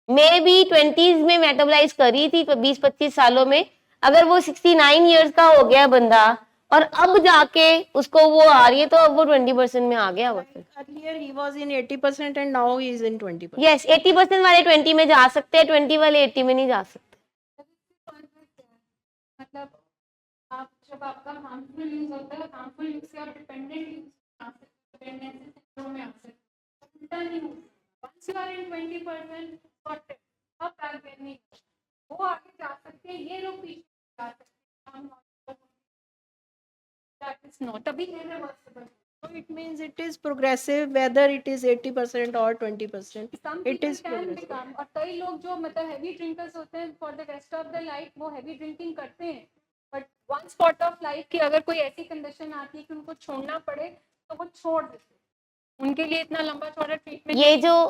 मैं भी 20s में मेटाबोलाइज करी थी 20-25 सालों में, अगर वो 69 इयर्स का हो गया बंदा और अब जाके उसको वो आ रही है, तो अब वो 20% में आ गया वो। है? Earlier he was in 80% and now he is in 20%। Yes, 80% वाले 20 में जा सकते हैं, 20 वाले 80 में नहीं जा सकते। मतलब आप जब आपका हार्मफुल यूज होता है, हार्मफुल यूज से आप डिपेंडेंट यूज आ सकते हो, डिपेंडेंसी सिंड्रोम में आ सकते हो, उल्टा नहीं हो सकता। Once you are in 20% sorted, अब बैक देन नहीं, वो आगे जा सकते हैं, ये लोग पीछे जा सकते हैं, दैट इज नॉट अभी irreversible. So it means it is progressive whether it is 80% or 20%. Some It people is can progressive. become, और कई लोग जो मतलब हैवी ड्रिंकर्स होते हैं for the rest of the life, वो हैवी ड्रिंकिंग करते हैं, but one spot of life की अगर कोई ऐसी कंडीशन आती है कि उनको छोड़ना पड़े, तो वो छोड़ देते हैं। उनके लिए इतना लंबा चौड़ा ट्रीटमेंट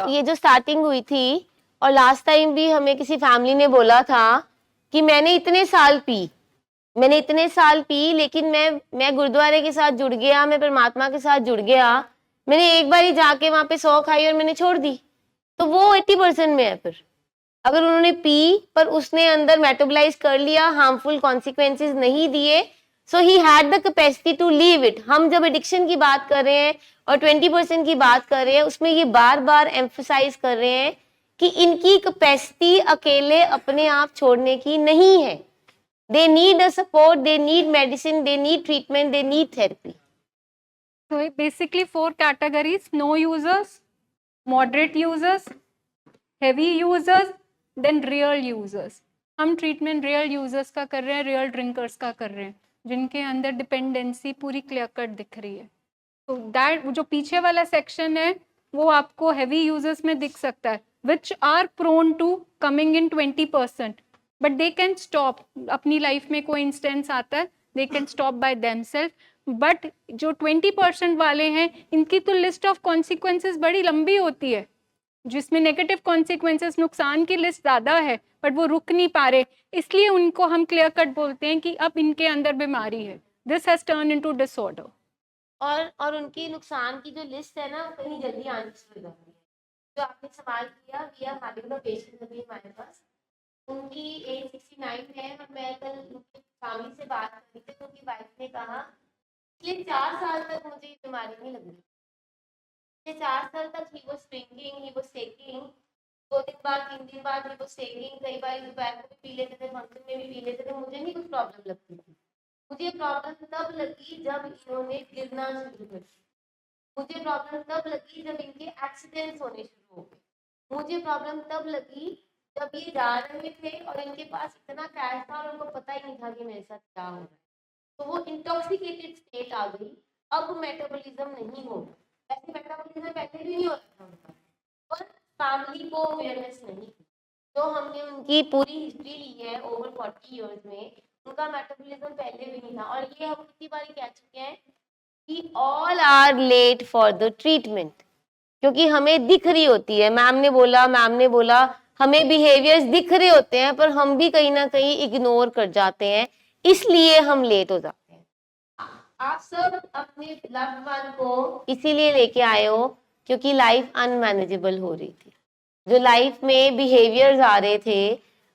ये जो स्टार्टिंग हुई थी, और लास्ट टाइम भी हमें किसी फैमिली ने बोला था कि मैंने इतने साल पी, लेकिन मैं गुरुद्वारे के साथ जुड़ गया, मैं परमात्मा के साथ जुड़ गया, मैंने एक बार ही जाके वहां पे 100 खाई और मैंने छोड़ दी, तो वो 80% में है। फिर अगर उन्होंने पी पर उसने अंदर मेटाबोलाइज कर लिया, हार्मफुल कॉन्सिक्वेंसेस नहीं दिए, so he had the capacity to leave it. हम जब एडिक्शन की बात कर रहे हैं और 20% की बात कर रहे हैं, उसमें ये बार बार एम्फसाइज कर रहे हैं कि इनकी कैपेसिटी अकेले अपने आप छोड़ने की नहीं है। They need a support, they need medicine, they need treatment, they need therapy. So basically 4 categories: no users, moderate users, heavy users, then real users. हम ट्रीटमेंट रियल यूजर्स का कर रहे हैं, रियल ड्रिंकर्स का कर रहे हैं, जिनके अंदर डिपेंडेंसी पूरी क्लियर कट दिख रही है। तो दैट जो पीछे वाला सेक्शन है वो आपको हैवी यूजर्स में दिख सकता है, which are prone to coming in 20%, but they can stop. अपनी लाइफ में कोई इंस्टेंस आता है, they can stop by themself. But जो 20% वाले हैं, इनकी तो लिस्ट ऑफ कॉन्सिक्वेंसेस बड़ी लंबी होती है, जिसमें नेगेटिव कॉन्सिक्वेंसेस, नुकसान की लिस्ट ज़्यादा है, बट वो रुक नहीं पा रहे, इसलिए उनको हम क्लियर कट बोलते हैं कि अब इनके अंदर बीमारी है, this has turn into disorder. और उनकी नुकसान की जो लिस्ट है ना, वो कहीं जल्दी आनी शुरू हो जाती है। जो आपने सवाल किया, we are having the patient अभी हमारे पास, उनकी एज 69 है, और मैं कल उनकी फैमिली से बात कर रही थी, तो उनकी वाइफ ने कहा पिछले 4 साल तक मुझे ये बीमारी नहीं लग रही। पिछले 4 साल तक he was drinking, he was taking, 2 दिन बाद 3 दिन बाद ही वाज टेकिंग, कई बार दोपहर को भी पी लेते थे, फंक्शन में भी पी लेते थे, मुझे नहीं कुछ प्रॉब्लम लगती थी। मुझे प्रॉब्लम तब लगी जब इन्होंने गिरना शुरू कर दिया। मुझे प्रॉब्लम तब लगी जब इनके एक्सीडेंट्स होने शुरू हो गए। मुझे प्रॉब्लम तब लगी जब ये जा रहे थे और इनके पास इतना कैश था और उनको पता ही नहीं था कि मेरे साथ क्या हो रहा है, तो वो इंटॉक्सिकेटेड स्टेट आ गई। अब मेटाबॉलिज्म नहीं होगा, वैसे मेटाबॉलिज्म पहले भी नहीं होता था उनका, पर फैमिली को अवेयरनेस नहीं थी। तो हमने उनकी पूरी हिस्ट्री ली है ओवर 40 इयर्स में, उनका मेटाबॉलिज्म पहले भी नहीं था। और ये हम कितनी बार कह चुके हैं कि all are late for the treatment, क्योंकि हमें दिख रही होती है, मैम ने बोला हमें बिहेवियर्स दिख रहे होते हैं, पर हम भी कहीं ना कहीं इग्नोर कर जाते हैं, इसलिए हम लेट हो जाते हैं। आप सब अपने लव्ड वन को इसीलिए लेके आए हो क्योंकि लाइफ अनमैनेजेबल हो रही थी। जो लाइफ में बिहेवियर्स आ रहे थे,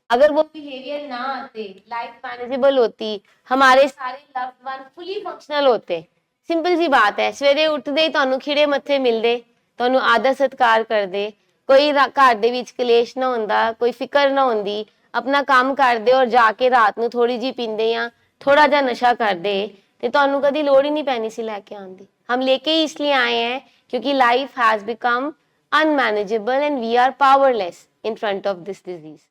अगर वो बिहेवियर ना आते, लाइफ मैनेजेबल होती, हमारे सारे लव्ड वन फुली फंक्शनल होते। सिंपल सी बात है, सवेरे उठते ही ਤੁਹਾਨੂੰ ਖਿੜੇ ਮੱਥੇ ਮਿਲਦੇ, ਤੁਹਾਨੂੰ ਆਦਰ ਸਤਿਕਾਰ ਕਰਦੇ, ਕੋਈ ਘਰ ਦੇ ਵਿੱਚ ਕਲੇਸ਼ ਨਾ ਹੁੰਦਾ, ਕੋਈ ਫਿਕਰ ਨਾ ਹੁੰਦੀ, अपना काम करते और जाके रात ਨੂੰ थोड़ी जी पींदे या थोड़ा जा नशा करते, तो ਤੁਹਾਨੂੰ कभी लोड़ ही नहीं पैनी सी लैके आने दी। हम लेके ही इसलिए आए हैं क्योंकि life has become unmanageable and we are powerless in front of this disease.